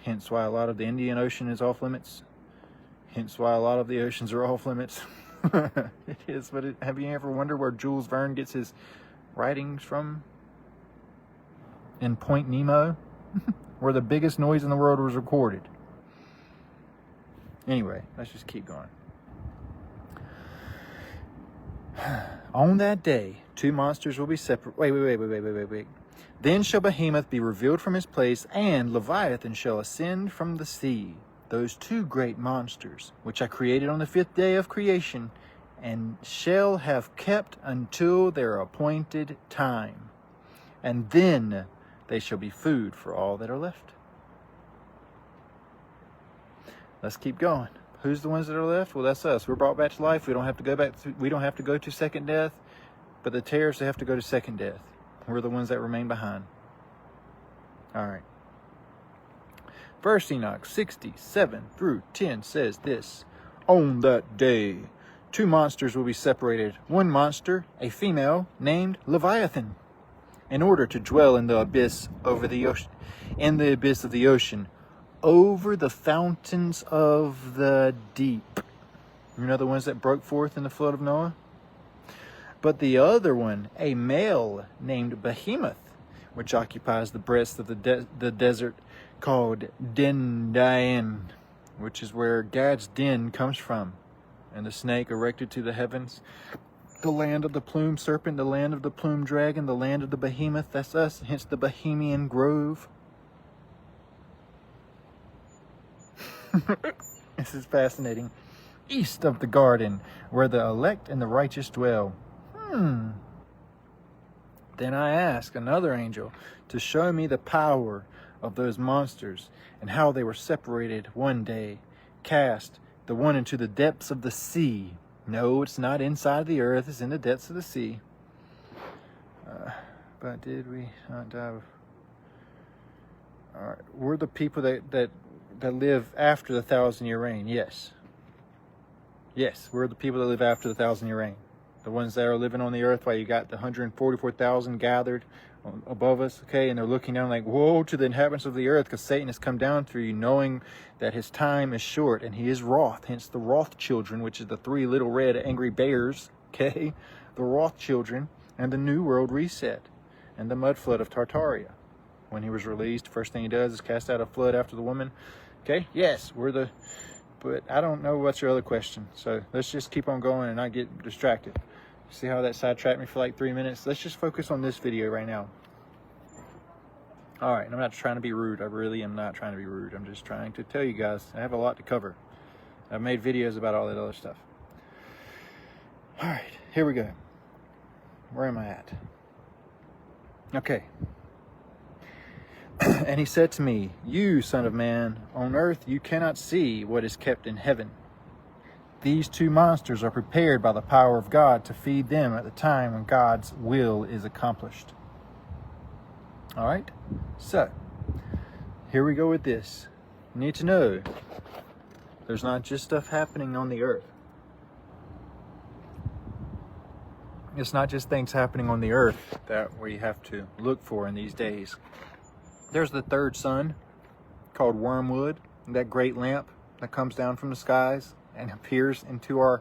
Hence why a lot of the Indian Ocean is off limits. Hence why a lot of the oceans are off limits. It is, but have you ever wondered where Jules Verne gets his writings from? In Point Nemo, where the biggest noise in the world was recorded. Anyway, let's just keep going. On that day, two monsters will be separate. Wait. Then shall Behemoth be revealed from his place, and Leviathan shall ascend from the sea. Those two great monsters, which I created on the fifth day of creation, and shall have kept until their appointed time. And then they shall be food for all that are left. Let's keep going. Who's the ones that are left? Well, that's us. We're brought back to life. We don't have to go back. We don't have to go to second death. But the tares, they have to go to second death. We're the ones that remain behind. All right. First Enoch 67 through 10 says this. On that day, two monsters will be separated. One monster, a female, named Leviathan, in order to dwell in the abyss over the ocean, in the abyss of the ocean, over the fountains of the deep. You know the ones that broke forth in the flood of Noah? But the other one, a male named Behemoth, which occupies the breast of the desert called Dendain, which is where Gad's den comes from, and the snake erected to the heavens. The land of the plumed serpent, the land of the plumed dragon, the land of the behemoth, that's us, hence the Bohemian Grove. This is fascinating. East of the garden, where the elect and the righteous dwell. Then I asked another angel to show me the power of those monsters and how they were separated one day, cast the one into the depths of the sea. No, it's not inside the earth, it's in the depths of the sea. But did we not die? All right. We're the people that live after the 1,000-year reign. Yes, we're the people that live after the 1,000-year reign. The ones that are living on the earth while you got the 144,000 gathered above us, okay? And they're looking down like, woe to the inhabitants of the earth, because Satan has come down through you, knowing that his time is short, and he is wroth. Hence the wrath children, which is the three little red angry bears, okay? The wrath children, and the new world reset, and the mud flood of Tartaria. When he was released, first thing he does is cast out a flood after the woman. Okay, yes, but I don't know what's your other question. So let's just keep on going and not get distracted. See how that sidetracked me for like 3 minutes? Let's just focus on this video right now. All right, and I'm not trying to be rude. I really am not trying to be rude. I'm just trying to tell you guys I have a lot to cover. I've made videos about all that other stuff. All right, here we go. Where am I at? Okay. And he said to me, you, son of man, on earth you cannot see what is kept in heaven. These two monsters are prepared by the power of God to feed them at the time when God's will is accomplished. All right? So, here we go with this. You need to know there's not just stuff happening on the earth. It's not just things happening on the earth that we have to look for in these days. There's the third sun called Wormwood, that great lamp that comes down from the skies and appears into our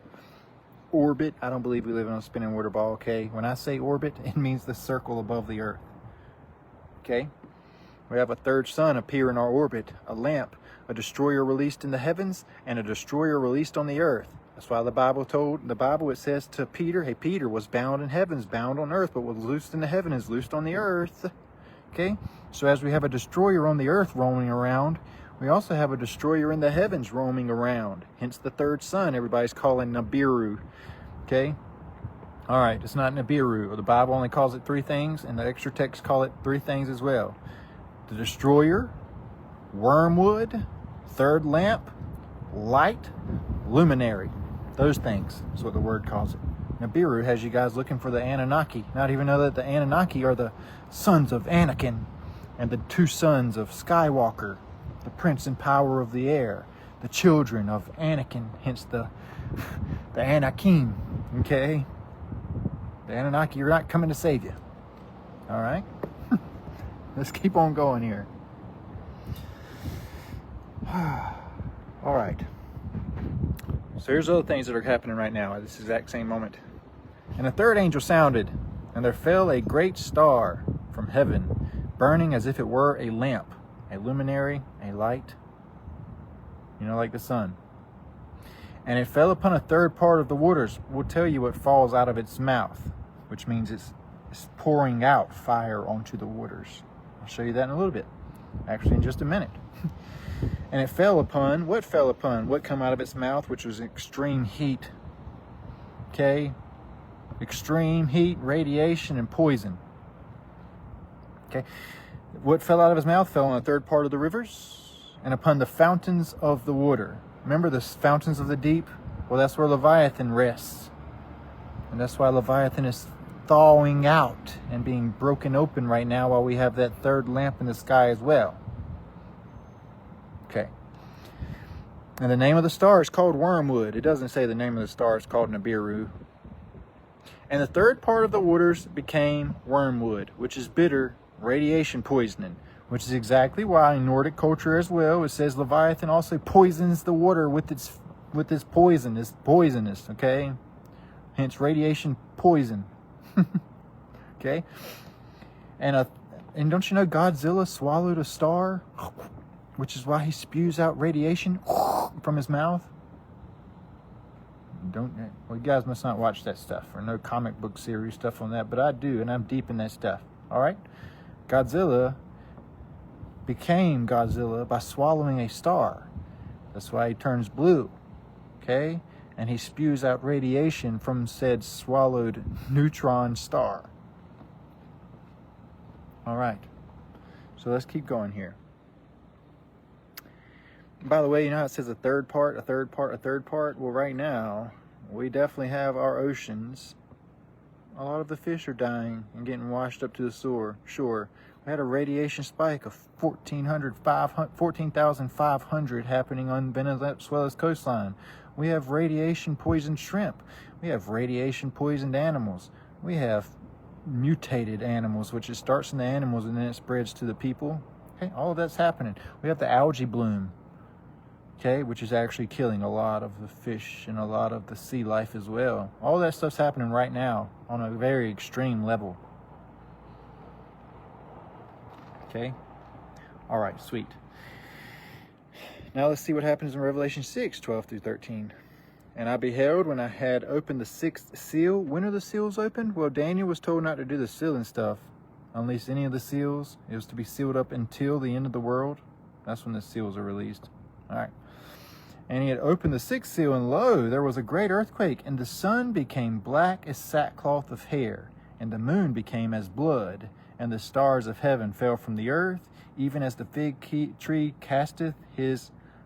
orbit. I don't believe we live on a spinning water ball, okay? When I say orbit, it means the circle above the earth, okay? We have a third sun appear in our orbit, a lamp, a destroyer released in the heavens, and a destroyer released on the earth. That's why the Bible, it says to Peter, hey, Peter was bound in heavens, bound on earth, but was loosed in the heaven is loosed on the earth, okay? So as we have a destroyer on the earth roaming around, we also have a destroyer in the heavens roaming around. Hence the third sun everybody's calling Nibiru. Okay? All right, it's not Nibiru. The Bible only calls it three things, and the extra texts call it three things as well. The destroyer, wormwood, third lamp, light, luminary. Those things is what the word calls it. Nibiru has you guys looking for the Anunnaki. Not even know that the Anunnaki are the sons of Anakin and the two sons of Skywalker, the prince and power of the air, the children of Anakin, hence the Anakim, okay? The Anunnaki are not coming to save you, all right? Let's keep on going here. All right. So here's other things that are happening right now at this exact same moment. And a third angel sounded, and there fell a great star from heaven, burning as if it were a lamp, a luminary, a light, like the sun. And it fell upon a third part of the waters. We'll tell you what falls out of its mouth, which means it's pouring out fire onto the waters. I'll show you that in a little bit, actually in just a minute. And it fell upon what come out of its mouth, which was extreme heat. Okay? Extreme heat, radiation, and poison. Okay? What fell out of his mouth fell on a third part of the rivers and upon the fountains of the water. Remember the fountains of the deep? Well, that's where Leviathan rests. And that's why Leviathan is thawing out and being broken open right now while we have that third lamp in the sky as well. Okay. And the name of the star is called Wormwood. It doesn't say the name of the star is called Nibiru. And the third part of the waters became wormwood, which is bitter, radiation poisoning, which is exactly why in Nordic culture as well, it says Leviathan also poisons the water with its poison. It's poisonous, okay? Hence radiation poison. Okay? And don't you know Godzilla swallowed a star? Which is why he spews out radiation from his mouth. Well, you guys must not watch that stuff or no comic book series stuff on that, but I do, and I'm deep in that stuff. All right? Godzilla became Godzilla by swallowing a star. That's why he turns blue. Okay? And he spews out radiation from said swallowed neutron star. All right. So let's keep going here. By the way, you know how it says a third part? Well, right now, we definitely have our oceans. A lot of the fish are dying and getting washed up to the shore. We had a radiation spike of 14,500 happening on Venezuela's coastline. We have radiation poisoned shrimp. We have radiation poisoned animals. We have mutated animals, which it starts in the animals and then it spreads to the people. Okay, all of that's happening. We have the algae bloom. Okay, which is actually killing a lot of the fish and a lot of the sea life as well. All that stuff's happening right now on a very extreme level. Okay? All right, sweet. Now let's see what happens in Revelation 6, 12 through 13. And I beheld when I had opened the sixth seal. When are the seals opened? Well, Daniel was told not to do the sealing stuff. Unleash any of the seals. It was to be sealed up until the end of the world. That's when the seals are released. All right. And he had opened the sixth seal, and lo, there was a great earthquake, and the sun became black as sackcloth of hair, and the moon became as blood, and the stars of heaven fell from the earth, even as the fig tree casteth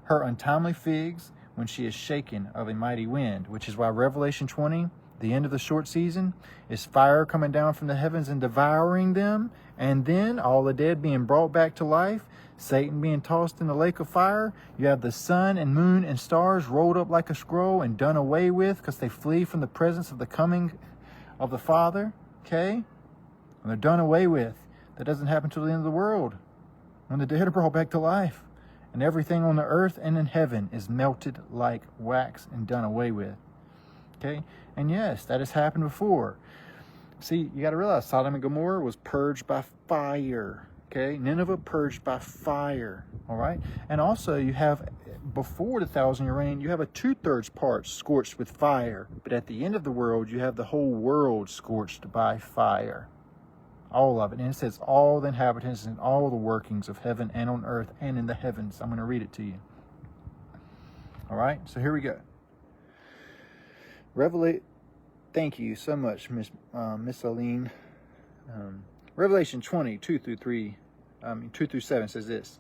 her untimely figs when she is shaken of a mighty wind. Which is why Revelation 20, the end of the short season, is fire coming down from the heavens and devouring them, and then all the dead being brought back to life, Satan being tossed in the lake of fire. You have the sun and moon and stars rolled up like a scroll and done away with because they flee from the presence of the coming of the Father. Okay? And they're done away with. That doesn't happen till the end of the world, when the dead are brought back to life. And everything on the earth and in heaven is melted like wax and done away with. Okay? And yes, that has happened before. See, you got to realize Sodom and Gomorrah was purged by fire. Okay, Nineveh purged by fire. All right, and also you have, before the 1,000-year reign, you have a 2/3 part scorched with fire. But at the end of the world, you have the whole world scorched by fire. All of it. And it says all the inhabitants and all the workings of heaven and on earth and in the heavens. I'm going to read it to you. All right, so here we go. Thank you so much, Miss Aline. Revelation 20, 2 through 7 says this.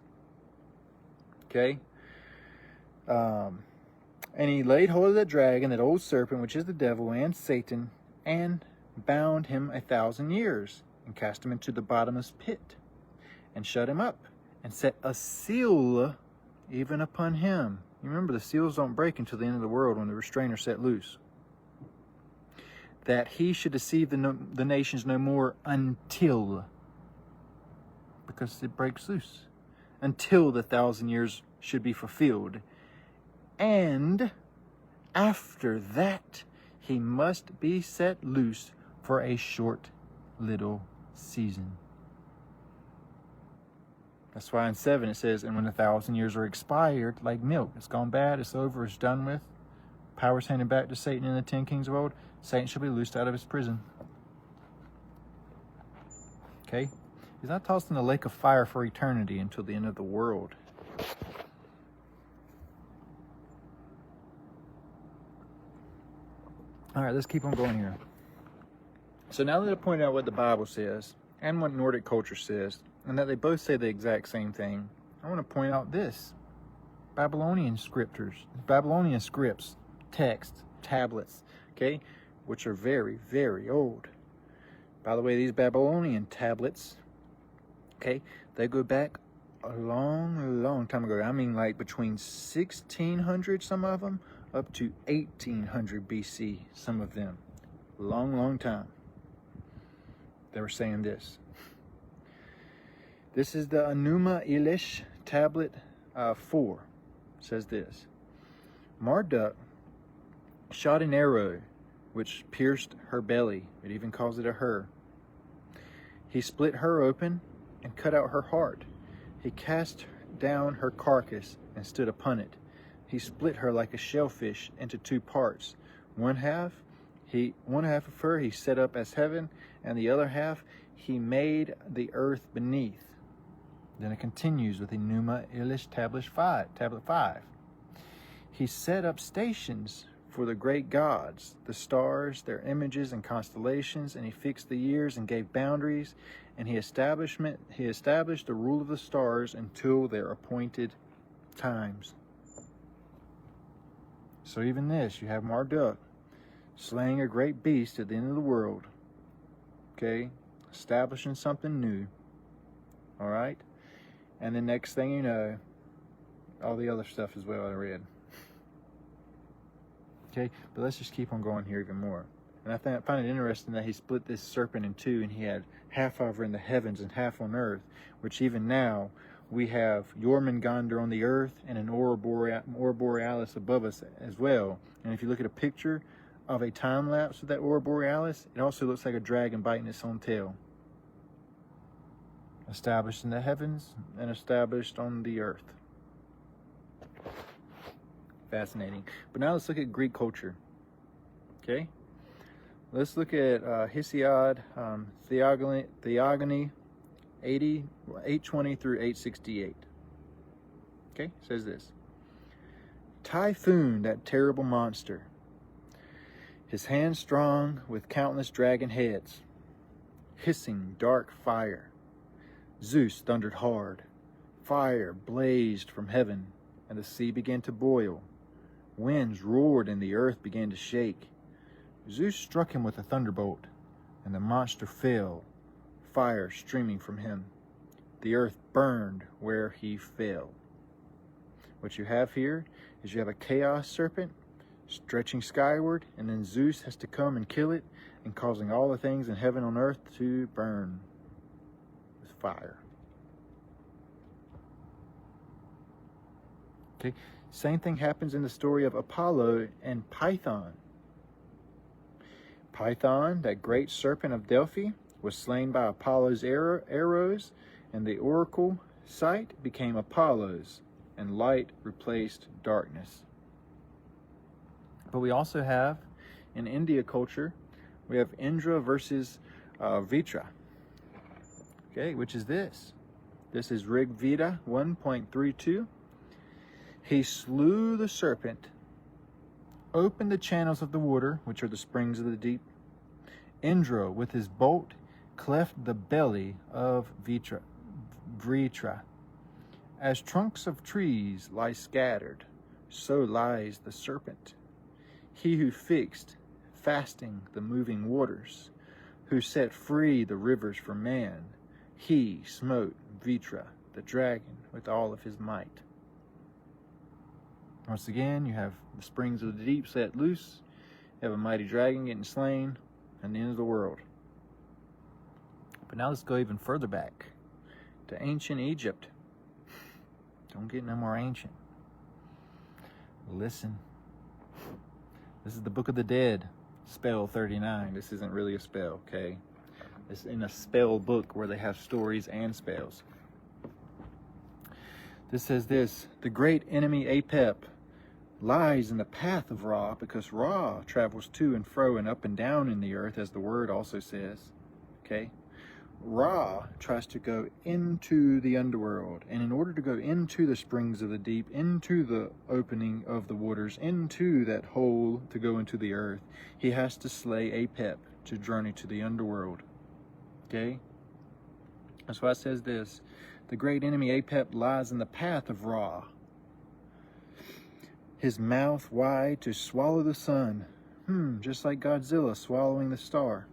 Okay. And he laid hold of that dragon, that old serpent, which is the devil and Satan, and bound him 1,000 years, and cast him into the bottomless pit, and shut him up, and set a seal even upon him. You remember, the seals don't break until the end of the world when the restrainer set loose. That he should deceive the nations no more until, because it breaks loose, until the 1,000 years should be fulfilled. And after that, he must be set loose for a short little season. That's why in 7 it says, and when 1,000 years are expired, like milk, it's gone bad, it's over, it's done with, power's handed back to Satan and the 10 kings of old, Satan shall be loosed out of his prison. Okay? He's not tossed in the lake of fire for eternity until the end of the world. All right, let's keep on going here. So now that I pointed out what the Bible says and what Nordic culture says, and that they both say the exact same thing, I want to point out this. Babylonian scripts, texts, tablets, okay, which are very, very old. By the way, these Babylonian tablets, okay, they go back a long, long time ago. I mean, like between 1600, some of them, up to 1800 BC, some of them. Long, long time. They were saying this. This is the Enuma Elish tablet 4. It says this. Marduk shot an arrow which pierced her belly. It even calls it a her. He split her open and cut out her heart. He cast down her carcass and stood upon it. He split her like a shellfish into 2 parts. One half of her he set up as heaven, and the other half he made the earth beneath. Then it continues with Enuma Elish tablet 5. He set up stations for the great gods, the stars, their images and constellations, and he fixed the years and gave boundaries, and he established the rule of the stars until their appointed times. So even this, you have Marduk slaying a great beast at the end of the world. Okay? Establishing something new. Alright? And the next thing you know, all the other stuff as well I read. Okay? But let's just keep on going here even more. And I find it interesting that he split this serpent in 2, and he had half over in the heavens and half on earth, which even now we have Jormungandr on the earth and an Aurora Borealis above us as well. And if you look at a picture of a time lapse of that Aurora Borealis, it also looks like a dragon biting its own tail. Established in the heavens and established on the earth. Fascinating. But now let's look at Greek culture. Okay? Let's look at Hesiod, Theogony 820 through 868. Okay? It says this. Typhoon, that terrible monster. His hand strong with countless dragon heads. Hissing dark fire. Zeus thundered hard. Fire blazed from heaven, and the sea began to boil. Winds roared, and the earth began to shake. Zeus struck him with a thunderbolt, and the monster fell, fire streaming from him. The earth burned where he fell. What you have here is you have a chaos serpent stretching skyward, and then Zeus has to come and kill it, and causing all the things in heaven and earth to burn with fire. Okay, same thing happens in the story of Apollo and Python. Python, that great serpent of Delphi, was slain by Apollo's arrows, and the oracle sight became Apollo's, and light replaced darkness. But we also have, in India culture, we have Indra versus Vitra, okay, which is this. This is Rig Veda 1.32. He slew the serpent, opened the channels of the water, which are the springs of the deep. Indra, with his bolt, cleft the belly of Vritra. As trunks of trees lie scattered, so lies the serpent. He who fixed, fasting the moving waters, who set free the rivers for man, he smote Vritra, the dragon, with all of his might. Once again, you have the springs of the deep set loose, you have a mighty dragon getting slain, and the end of the world. But now let's go even further back to ancient Egypt. Don't get no more ancient. Listen. This is the Book of the Dead, spell 39. This isn't really a spell, okay? It's in a spell book where they have stories and spells. This says this: the great enemy Apep lies in the path of Ra, because Ra travels to and fro and up and down in the earth, as the word also says. Okay? Ra tries to go into the underworld, and in order to go into the springs of the deep, into the opening of the waters, into that hole to go into the earth, he has to slay Apep to journey to the underworld. Okay? That's why it says this: the great enemy Apep lies in the path of Ra, his mouth wide to swallow the sun, just like Godzilla swallowing the star.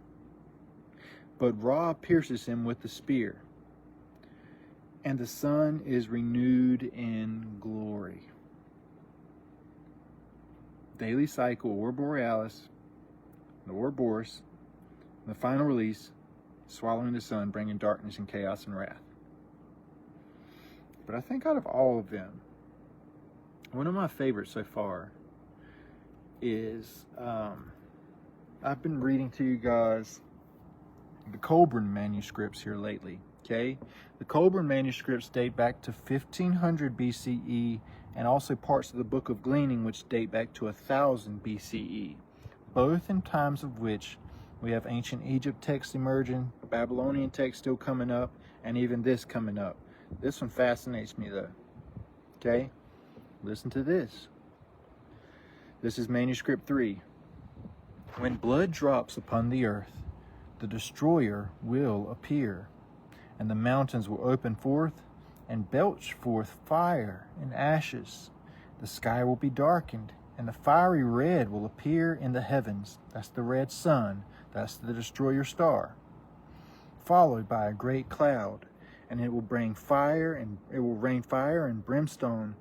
But Ra pierces him with the spear, and the sun is renewed in glory. Daily cycle, Aurora Borealis, the Ouroboros, the final release, swallowing the sun, bringing darkness and chaos and wrath. But I think out of all of them, one of my favorites so far is, I've been reading to you guys the Colburn manuscripts here lately, okay? The Colburn manuscripts date back to 1500 BCE, and also parts of the Book of Gleaning, which date back to 1000 BCE, both in times of which we have ancient Egypt texts emerging, Babylonian texts still coming up, and even this coming up. This one fascinates me though, okay? Listen to this. This is manuscript 3. When blood drops upon the earth, the destroyer will appear, and the mountains will open forth and belch forth fire and ashes. The sky will be darkened, and the fiery red will appear in the heavens. That's the red sun. That's the destroyer star. Followed by a great cloud, and it will bring fire, and it will rain fire and brimstone,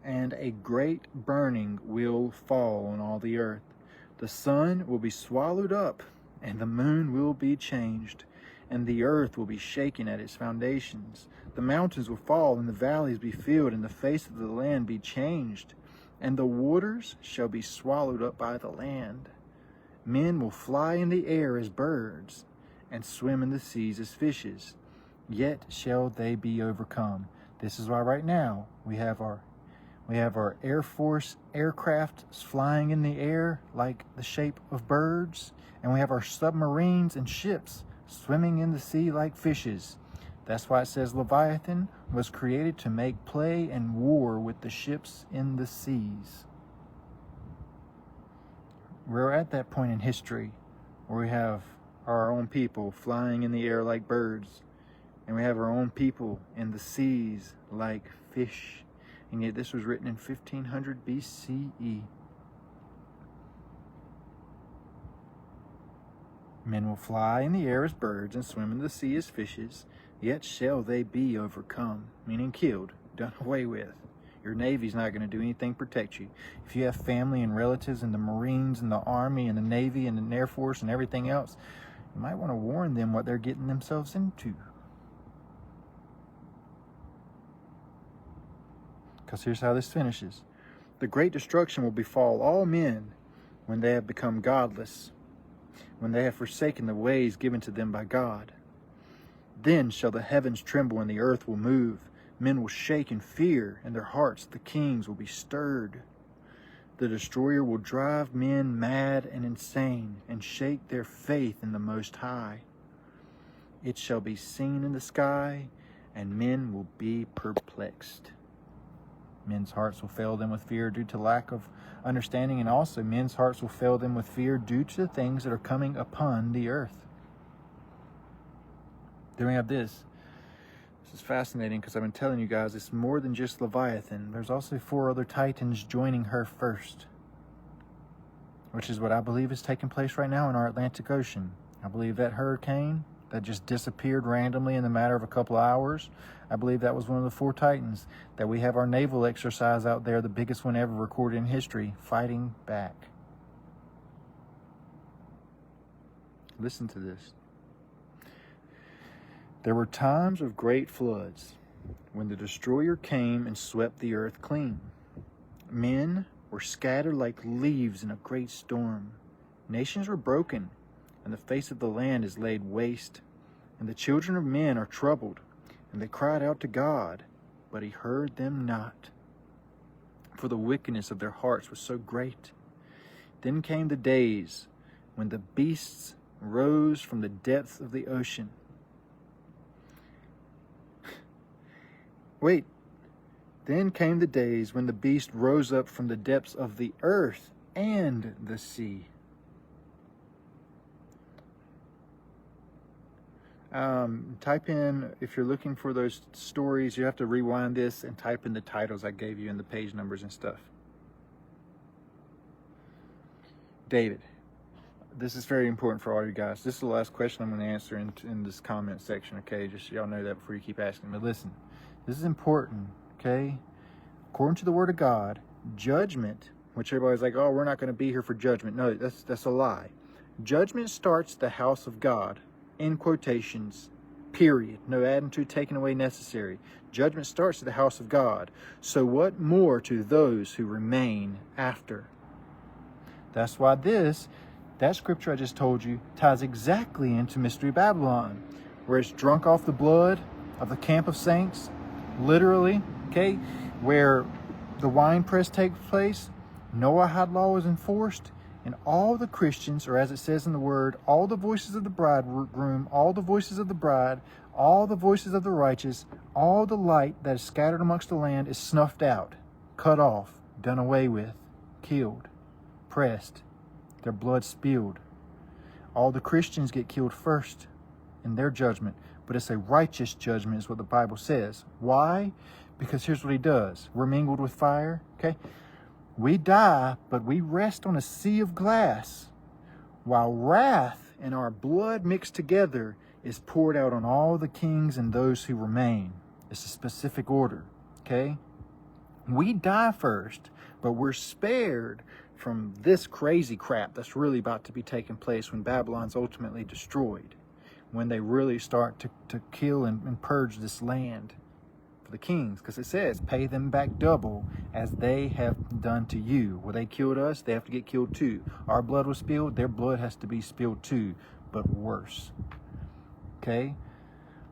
and a great burning will fall on all the earth. The sun will be swallowed up, and the moon will be changed, and the earth will be shaken at its foundations. The mountains will fall, and the valleys be filled, and the face of the land be changed, and the waters shall be swallowed up by the land. Men will fly in the air as birds, and swim in the seas as fishes, yet shall they be overcome. This is why right now we have our Air Force aircraft flying in the air like the shape of birds, and we have our submarines and ships swimming in the sea like fishes. That's why it says Leviathan was created to make play and war with the ships in the seas. We're at that point in history where we have our own people flying in the air like birds, and we have our own people in the seas like fish. And yet this was written in 1500 BCE. Men will fly in the air as birds and swim in the sea as fishes, yet shall they be overcome, meaning killed, done away with. Your Navy's not going to do anything to protect you. If you have family and relatives in the Marines and the Army and the Navy and the Air Force and everything else, you might want to warn them what they're getting themselves into. Because here's how this finishes. The great destruction will befall all men when they have become godless. when they have forsaken the ways given to them by God. Then shall the heavens tremble, and the earth will move. Men will shake in fear, and their hearts of the kings will be stirred. The destroyer will drive men mad and insane, and shake their faith in the Most High. It shall be seen in the sky, and men will be perplexed. Men's hearts will fail them with fear due to lack of understanding, and also men's hearts will fail them with fear due to the things that are coming upon the earth. Then we have this. This is fascinating because I've been telling you guys it's more than just Leviathan. There's also 4 other titans joining her first, which is what I believe is taking place right now in our Atlantic Ocean. I believe that hurricane that just disappeared randomly in the matter of a couple of hours, I believe that was one of the 4 titans, that we have our naval exercise out there, the biggest one ever recorded in history, fighting back. Listen to this. There were times of great floods when the destroyer came and swept the earth clean. Men were scattered like leaves in a great storm. Nations were broken, and the face of the land is laid waste. And the children of men are troubled, and they cried out to God, but he heard them not, for the wickedness of their hearts was so great. Then came the days when the beasts rose from the depths of the ocean. Then came the days when the beast rose up from the depths of the earth and the sea. Type in, if you're looking for those stories, you have to rewind this and type in the titles I gave you and the page numbers and stuff. David. This is very important for all you guys. This is the last question I'm going to answer in this comment section, okay? Just so y'all know that before you keep asking. But listen, this is important, okay? According to the Word of God, judgment, which everybody's like, oh, we're not going to be here for judgment. No, that's a lie. Judgment starts the house of God, in quotations, period. No adding to, taking away necessary. Judgment starts at the house of God. So what more to those who remain after? That's why that scripture I just told you ties exactly into Mystery Babylon, where it's drunk off the blood of the camp of saints, literally, okay, where the winepress takes place, Noahide law is enforced, and all the Christians, or as it says in the Word, all the voices of the bridegroom, all the voices of the bride, all the voices of the righteous, all the light that is scattered amongst the land is snuffed out, cut off, done away with, killed, pressed, their blood spilled. All the Christians get killed first in their judgment, but it's a righteous judgment is what the Bible says. Why? Because here's what he does. We're mingled with fire, okay? We die, but we rest on a sea of glass, while wrath and our blood mixed together is poured out on all the kings and those who remain. It's a specific order, okay? We die first, but we're spared from this crazy crap that's really about to be taking place when Babylon's ultimately destroyed, when they really start to kill and purge this land for the kings, because it says, pay them back double as they have done to you. Well, they killed us, they have to get killed too. Our blood was spilled, their blood has to be spilled too, but worse. Okay?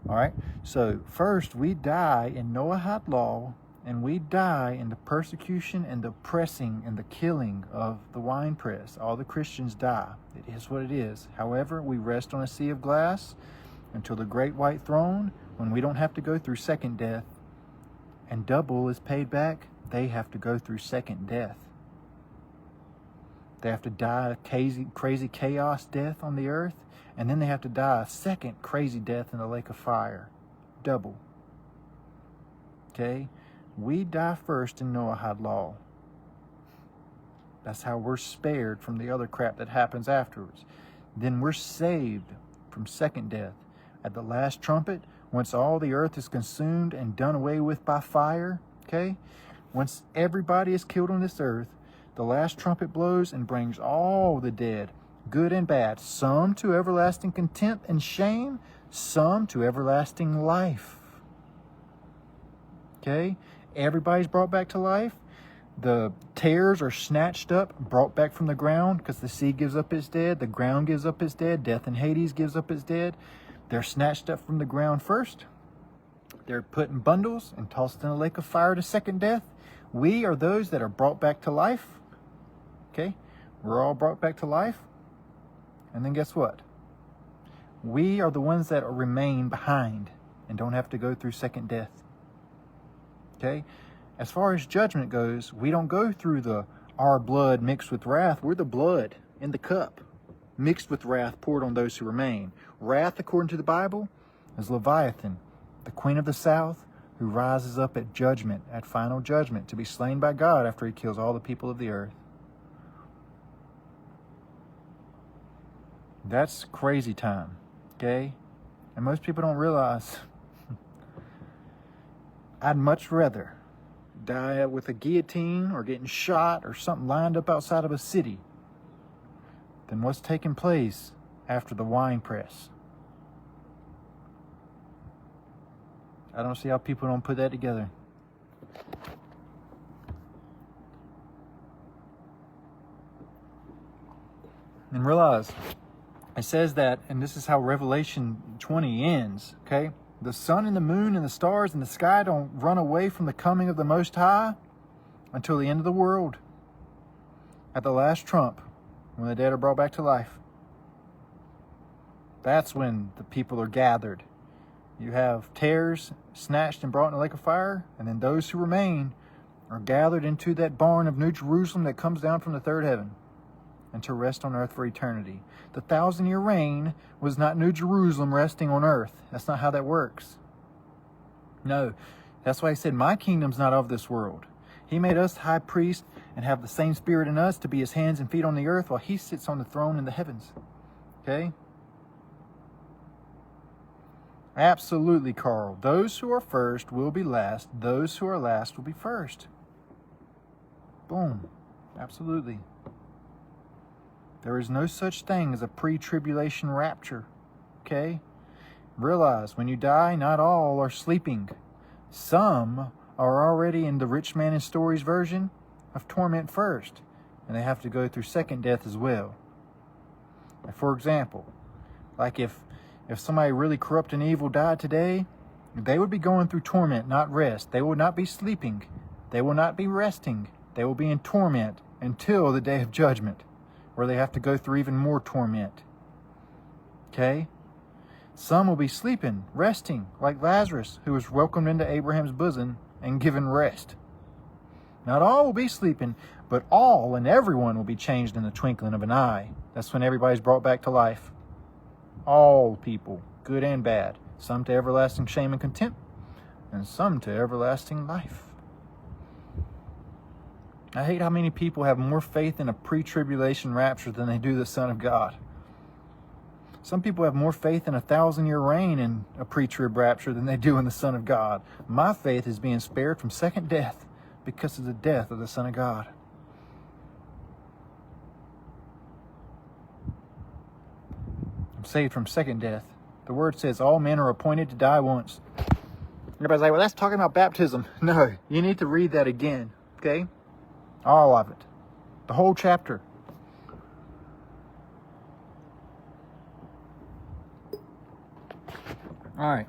All right? So first, we die in Noahide law, and we die in the persecution and the pressing and the killing of the winepress. All the Christians die. It is what it is. However, we rest on a sea of glass until the great white throne, when we don't have to go through second death, and double is paid back, they have to go through second death. They have to die a crazy chaos death on the earth, and then they have to die a second crazy death in the lake of fire. Double. Okay? We die first in Noahide law. That's how we're spared from the other crap that happens afterwards. Then we're saved from second death. At the last trumpet, once all the earth is consumed and done away with by fire, okay? Once everybody is killed on this earth, the last trumpet blows and brings all the dead, good and bad, some to everlasting contempt and shame, some to everlasting life. Okay? Everybody's brought back to life. The tares are snatched up, brought back from the ground, because the sea gives up its dead, the ground gives up its dead, death and Hades gives up its dead. They're snatched up from the ground first. They're put in bundles and tossed in a lake of fire to second death. We are those that are brought back to life. Okay? We're all brought back to life. And then guess what? We are the ones that remain behind and don't have to go through second death. Okay? As far as judgment goes, we don't go through our blood mixed with wrath. We're the blood in the cup mixed with wrath poured on those who remain. Wrath, according to the Bible, is Leviathan, the queen of the south, who rises up at judgment, at final judgment, to be slain by God after he kills all the people of the earth. That's crazy time, okay? And most people don't realize I'd much rather die with a guillotine or getting shot or something lined up outside of a city than what's taking place after the wine press. I don't see how people don't put that together. And realize, it says that, and this is how Revelation 20 ends, okay? The sun and the moon and the stars in the sky don't run away from the coming of the Most High until the end of the world. At the last trump, when the dead are brought back to life. That's when the people are gathered. You have tares snatched and brought in a lake of fire, and then those who remain are gathered into that barn of New Jerusalem that comes down from the third heaven, and to rest on earth for eternity. The 1,000-year reign was not New Jerusalem resting on earth. That's not how that works. No, that's why he said, my kingdom's not of this world. He made us high priests and have the same spirit in us to be his hands and feet on the earth while he sits on the throne in the heavens. Okay? Absolutely, Carl. Those who are first will be last. Those who are last will be first. Boom. Absolutely. There is no such thing as a pre-tribulation rapture. Okay? Realize, when you die, not all are sleeping. Some are already in the Rich Man in Stories version of torment first, and they have to go through second death as well. For example, like if somebody really corrupt and evil died today, they would be going through torment, not rest. They will not be sleeping. They will not be resting. They will be in torment until the day of judgment, where they have to go through even more torment. Okay? Some will be sleeping, resting, like Lazarus, who was welcomed into Abraham's bosom and given rest. Not all will be sleeping, but all and everyone will be changed in the twinkling of an eye. That's when everybody's brought back to life. All people, good and bad. Some to everlasting shame and contempt, and some to everlasting life. I hate how many people have more faith in a pre-tribulation rapture than they do the Son of God. Some people have more faith in a 1,000-year reign in a pre-trib rapture than they do in the Son of God. My faith is being spared from second death because of the death of the Son of God. I'm saved from second death. The word says all men are appointed to die once. Everybody's like, well, that's talking about baptism. No, you need to read that again, okay? All of it. The whole chapter. All right.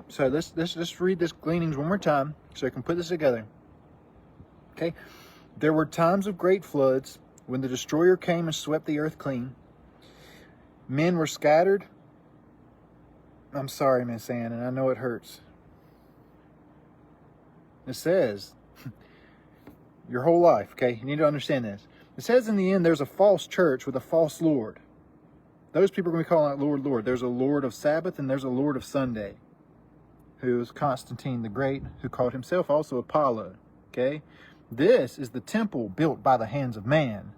So let's read this gleanings one more time so I can put this together. Okay? There were times of great floods when the destroyer came and swept the earth clean. Men were scattered. I'm sorry, Miss Ann, and I know it hurts. It says, your whole life, okay? You need to understand this. It says in the end there's a false church with a false Lord. Those people are going to be calling out Lord, Lord. There's a Lord of Sabbath and there's a Lord of Sunday, who is Constantine the Great, who called himself also Apollo. Okay? This is the temple built by the hands of man,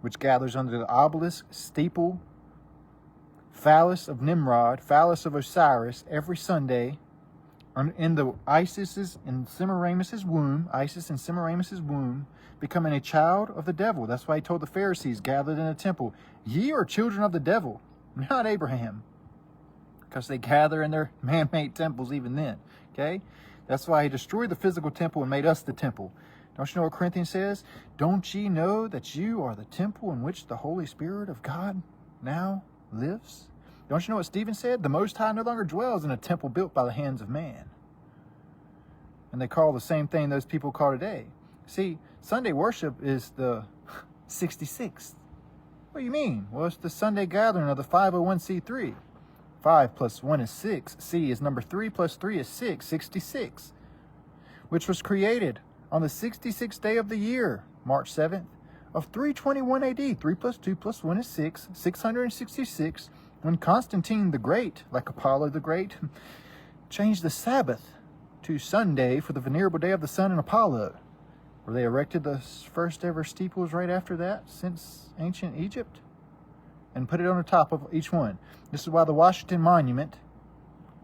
which gathers under the obelisk, steeple, phallus of Nimrod, phallus of Osiris, every Sunday, in the Isis in Semiramis' womb, Isis in Semiramis' womb, becoming a child of the devil. That's why he told the Pharisees gathered in the temple, ye are children of the devil, not Abraham. Because they gather in their man-made temples even then. Okay? That's why he destroyed the physical temple and made us the temple. Don't you know what Corinthians says? Don't ye know that you are the temple in which the Holy Spirit of God now lives? Don't you know what Stephen said? The Most High no longer dwells in a temple built by the hands of man. And they call the same thing those people call today. See, Sunday worship is the 66th. What do you mean? Well, it's the Sunday gathering of the 501c3. 5 plus 1 is 6. C is number 3 plus 3 is 6. 66. Which was created on the 66th day of the year, March 7th, of 321 AD. 3 plus 2 plus 1 is 6. 666. When Constantine the Great, like Apollo the Great, changed the Sabbath to Sunday for the venerable day of the sun and Apollo, where they erected the first ever steeples right after that since ancient Egypt and put it on the top of each one. This is why the Washington Monument,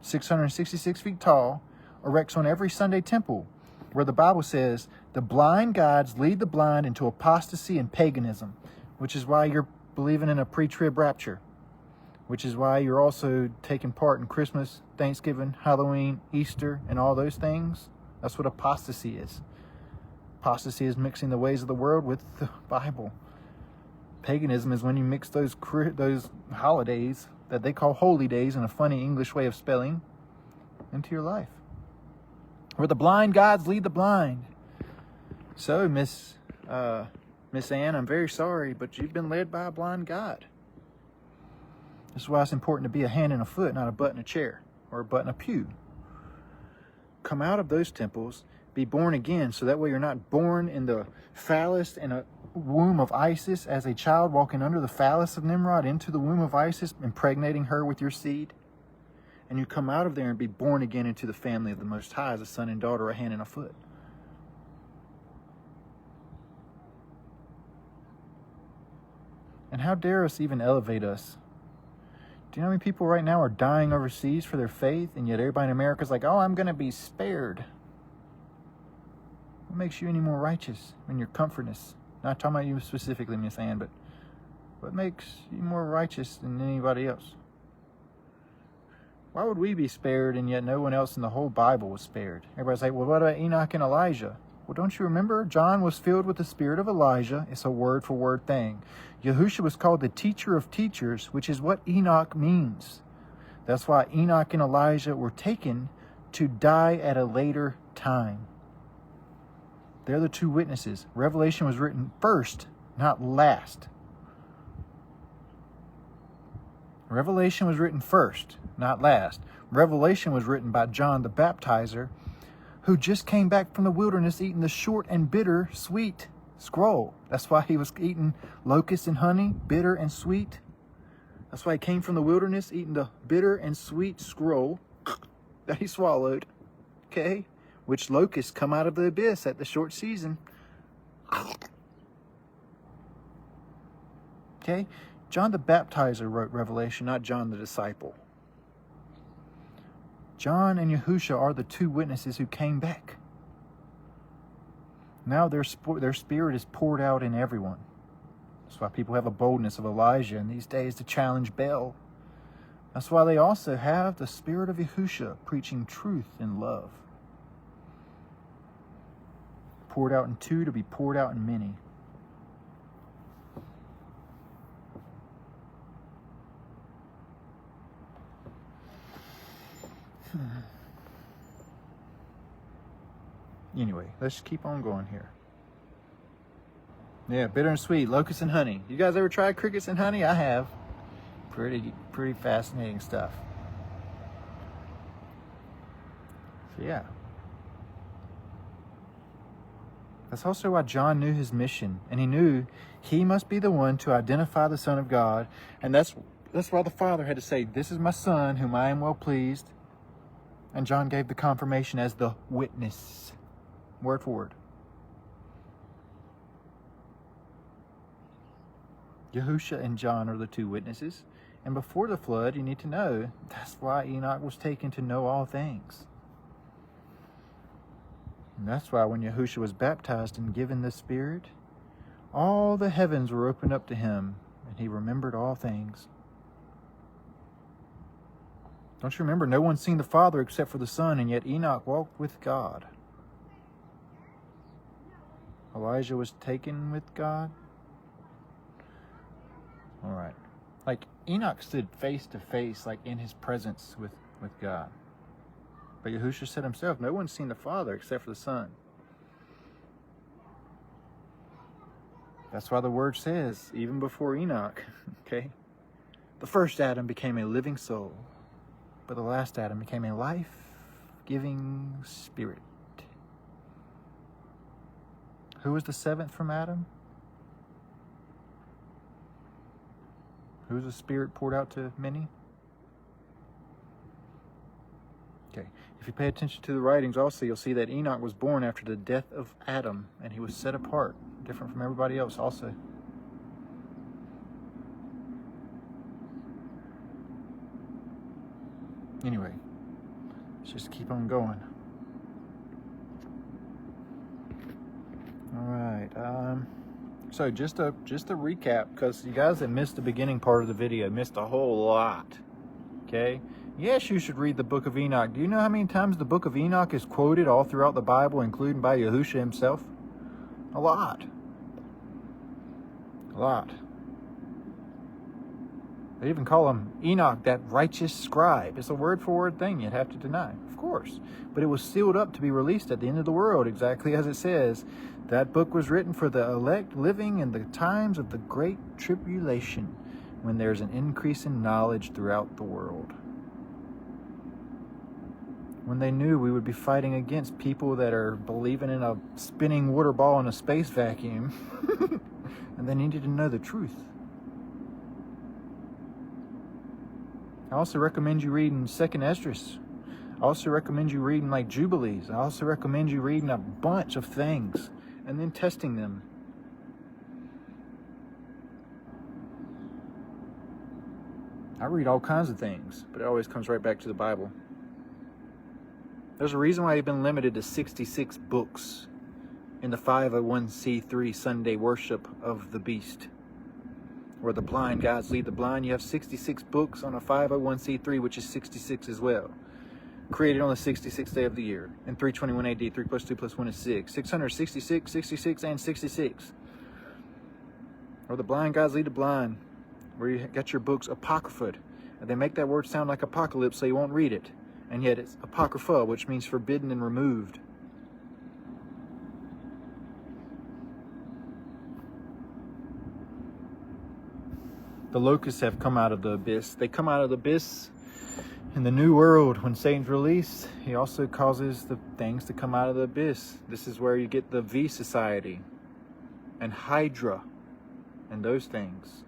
666 feet tall, erects on every Sunday temple, where the Bible says the blind guides lead the blind into apostasy and paganism, which is why you're believing in a pre-trib rapture, which is why you're also taking part in Christmas, Thanksgiving, Halloween, Easter, and all those things. That's what apostasy is. Apostasy is mixing the ways of the world with the Bible. Paganism is when you mix those holidays that they call holy days in a funny English way of spelling into your life. Where the blind guides lead the blind. So, Miss Ann, I'm very sorry, but you've been led by a blind guide. This is why it's important to be a hand and a foot, not a butt in a chair or a butt in a pew. Come out of those temples, be born again, so that way you're not born in the phallus in a womb of Isis as a child walking under the phallus of Nimrod into the womb of Isis, impregnating her with your seed. And you come out of there and be born again into the family of the Most High as a son and daughter, a hand and a foot. And how dare us even elevate us? Do you know how many people right now are dying overseas for their faith, and yet everybody in America is like, oh, I'm going to be spared? What makes you any more righteous in your comfortness? Not talking about you specifically, Miss Ann, but what makes you more righteous than anybody else? Why would we be spared and yet no one else in the whole Bible was spared? Everybody's like, well, what about Enoch and Elijah? Well, don't you remember? John was filled with the spirit of Elijah. It's a word-for-word thing. Yahusha was called the teacher of teachers, which is what Enoch means. That's why Enoch and Elijah were taken to die at a later time. They're the two witnesses. Revelation was written first, not last. Revelation was written first, not last. Revelation was written by John the Baptizer, who just came back from the wilderness eating the short and bitter sweet scroll. That's why he was eating locusts and honey, bitter and sweet. That's why he came from the wilderness eating the bitter and sweet scroll that he swallowed. Okay? Which locusts come out of the abyss at the short season. Okay? John the Baptizer wrote Revelation, not John the disciple. John and Yahusha are the two witnesses who came back. Now their spirit is poured out in everyone. That's why people have a boldness of Elijah in these days to challenge Baal. That's why they also have the spirit of Yahusha preaching truth in love. Poured out in two to be poured out in many. Anyway, let's keep on going here. Yeah, bitter and sweet, locusts and honey. You guys ever tried crickets and honey? I have. Pretty fascinating stuff. So yeah. That's also why John knew his mission, and he knew he must be the one to identify the Son of God, and that's why the Father had to say, "This is my Son, whom I am well pleased." And John gave the confirmation as the witness, word for word. Yahusha and John are the two witnesses, and before the flood, you need to know that's why Enoch was taken to know all things. And that's why when Yahusha was baptized and given the Spirit, all the heavens were opened up to him, and he remembered all things. Don't you remember? No one's seen the Father except for the Son, and yet Enoch walked with God. Elijah was taken with God. All right. Like Enoch stood face to face, like in his presence with God. But Yahushua said himself, no one's seen the Father except for the Son. That's why the word says, even before Enoch, okay, the first Adam became a living soul, but the last Adam became a life-giving spirit. Who was the seventh from Adam? Who was the Spirit poured out to many? Okay. If you pay attention to the writings also, you'll see that Enoch was born after the death of Adam, and he was set apart, different from everybody else also. Anyway, let's just keep on going. All right. So just a recap, because you guys that missed the beginning part of the video missed a whole lot. Okay. Yes, you should read the Book of Enoch. Do you know how many times the Book of Enoch is quoted all throughout the Bible, including by Yahushua himself? A lot. A lot. They even call him Enoch, that righteous scribe. It's a word-for-word thing you'd have to deny, of course. But it was sealed up to be released at the end of the world, exactly as it says. That book was written for the elect living in the times of the great tribulation, when there's an increase in knowledge throughout the world. When they knew we would be fighting against people that are believing in a spinning water ball in a space vacuum, and they needed to know the truth. I also recommend you reading 2nd Esdras. I also recommend you reading like Jubilees. I also recommend you reading a bunch of things and then testing them. I read all kinds of things, but it always comes right back to the Bible. There's a reason why you've been limited to 66 books in the 501c3 Sunday worship of the beast, where the blind guides lead the blind. You have 66 books on a 501c3, which is 66 as well. Created on the 66th day of the year in 321 AD. 3 plus 2 plus 1 is 6. 666, 66, and 66. Or the blind guides lead the blind, where you got your books apocrypha, and they make that word sound like apocalypse, so you won't read it. And yet it's apocrypha, which means forbidden and removed. The locusts have come out of the abyss. They come out of the abyss in the new world. When Satan's released, he also causes the things to come out of the abyss. This is where you get the V Society and Hydra and those things.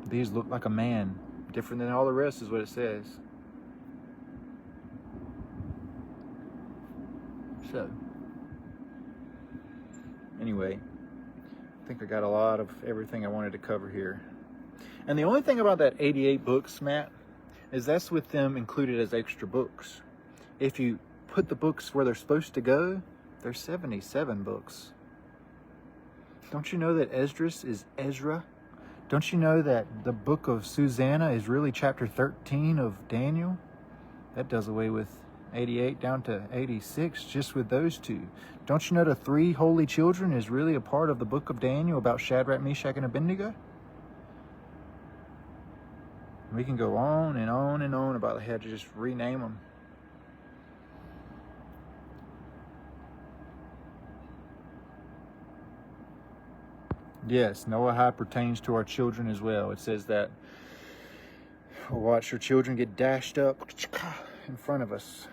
These look like a man, different than all the rest is what it says. So, anyway, I think I got a lot of everything I wanted to cover here. And the only thing about that 88 books, Matt, is that's with them included as extra books. If you put the books where they're supposed to go, there's 77 books. Don't you know that Esdras is Ezra? Don't you know that the book of Susanna is really chapter 13 of Daniel? That does away with 88 down to 86 just with those two. Don't you know the 3 holy children is really a part of the book of Daniel about Shadrach, Meshach, and Abednego? We can go on and on and on about how to just rename them. Yes, Noahide pertains to our children as well. It says that we'll watch your children get dashed up in front of us.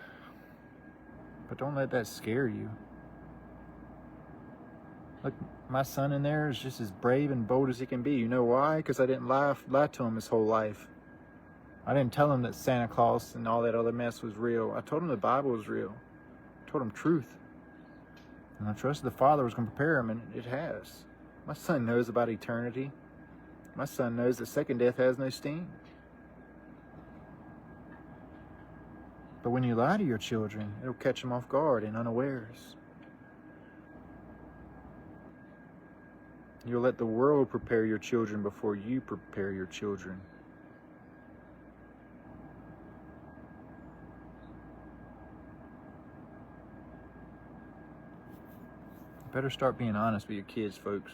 But don't let that scare you. Look, my son in there is just as brave and bold as he can be. You know why? Because I didn't lie to him his whole life. I didn't tell him that Santa Claus and all that other mess was real. I told him the Bible was real. I told him truth. And I trusted the Father was going to prepare him, and it has. My son knows about eternity. My son knows that second death has no sting. But when you lie to your children, it'll catch them off guard and unawares. You'll let the world prepare your children before you prepare your children. You better start being honest with your kids, folks.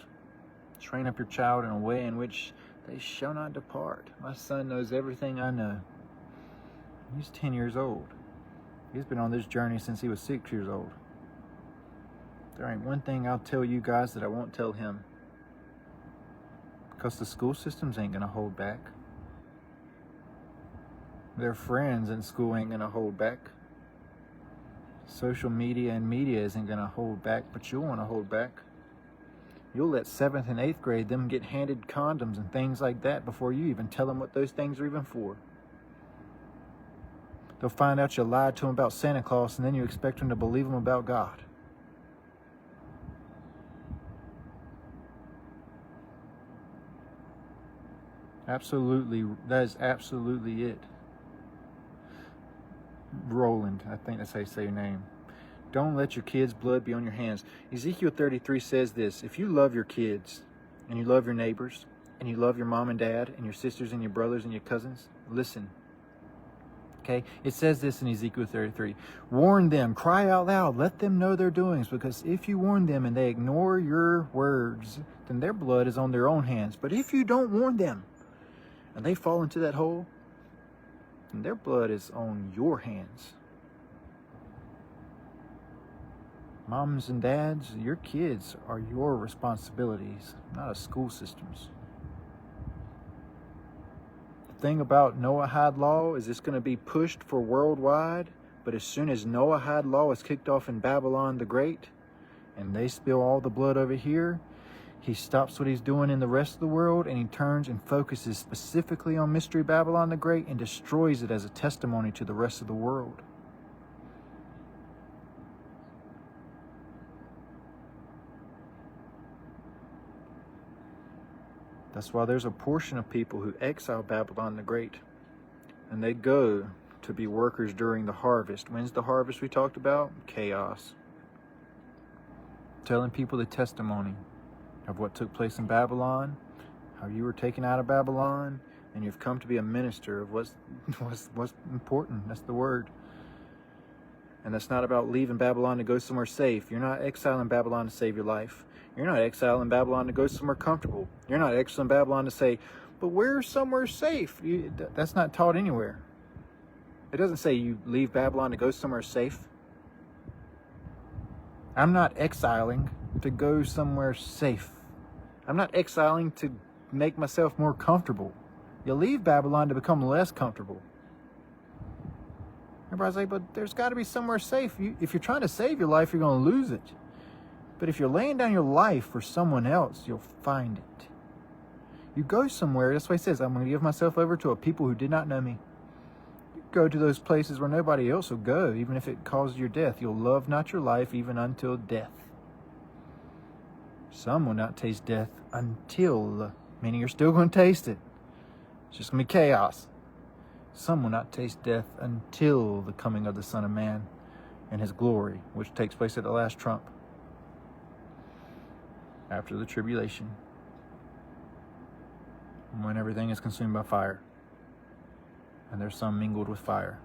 Train up your child in a way in which they shall not depart. My son knows everything I know. He's 10 years old. He's been on this journey since he was 6 years old. There ain't one thing I'll tell you guys that I won't tell him. Because the school systems ain't gonna hold back. Their friends in school ain't gonna hold back. Social media and media isn't gonna hold back, but you'll wanna hold back. You'll let 7th and 8th grade them get handed condoms and things like that before you even tell them what those things are even for. They'll find out you lied to them about Santa Claus, and then you expect them to believe them about God. Absolutely, that is absolutely it. Roland, I think that's how you say your name. Don't let your kids' blood be on your hands. Ezekiel 33 says this: if you love your kids, and you love your neighbors, and you love your mom and dad, and your sisters and your brothers and your cousins, listen. Okay, it says this in Ezekiel 33. Warn them, cry out loud, let them know their doings, because if you warn them and they ignore your words, then their blood is on their own hands. But if you don't warn them, and they fall into that hole, then their blood is on your hands. Moms and dads, your kids are your responsibilities, not a school system's. The thing about Noahide law is it's going to be pushed for worldwide, but as soon as Noahide law is kicked off in Babylon the Great, and they spill all the blood over here, he stops what he's doing in the rest of the world, and he turns and focuses specifically on Mystery Babylon the Great and destroys it as a testimony to the rest of the world. That's why there's a portion of people who exile Babylon the Great, and they go to be workers during the harvest. When's the harvest we talked about? Chaos. Telling people the testimony of what took place in Babylon, how you were taken out of Babylon, and you've come to be a minister of what's important. That's the word. And that's not about leaving Babylon to go somewhere safe. You're not exiling Babylon to save your life. You're not exiling Babylon to go somewhere comfortable. You're not exiling Babylon to say, but where's somewhere safe? That's not taught anywhere. It doesn't say you leave Babylon to go somewhere safe. I'm not exiling to go somewhere safe. I'm not exiling to make myself more comfortable. You leave Babylon to become less comfortable. Everybody's like, but there's got to be somewhere safe. If you're trying to save your life, you're going to lose it. But if you're laying down your life for someone else, you'll find it. You go somewhere, that's why he says, I'm going to give myself over to a people who did not know me. You go to those places where nobody else will go, even if it causes your death. You'll love not your life even until death. Some will not taste death until, meaning you're still going to taste it. It's just going to be chaos. Some will not taste death until the coming of the Son of Man and his glory, which takes place at the last trump, after the tribulation, when everything is consumed by fire, and there's some mingled with fire.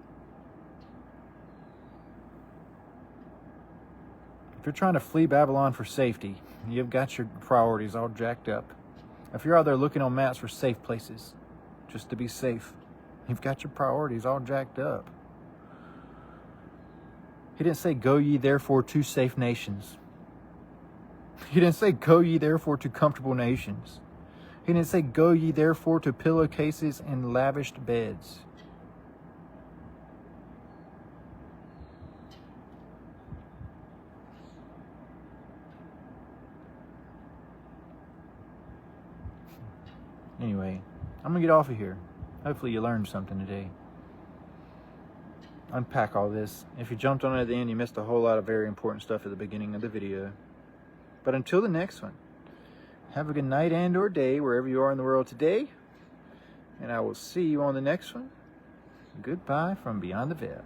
If you're trying to flee Babylon for safety, you've got your priorities all jacked up. If you're out there looking on maps for safe places, just to be safe, you've got your priorities all jacked up. He didn't say, go ye therefore to safe nations. He didn't say, go ye therefore to comfortable nations. He didn't say, go ye therefore to pillowcases and lavished beds. Anyway, I'm going to get off of here. Hopefully you learned something today. Unpack all this. If you jumped on it at the end, you missed a whole lot of very important stuff at the beginning of the video. But until the next one, have a good night and or day wherever you are in the world today. And I will see you on the next one. Goodbye from Beyond the Veil.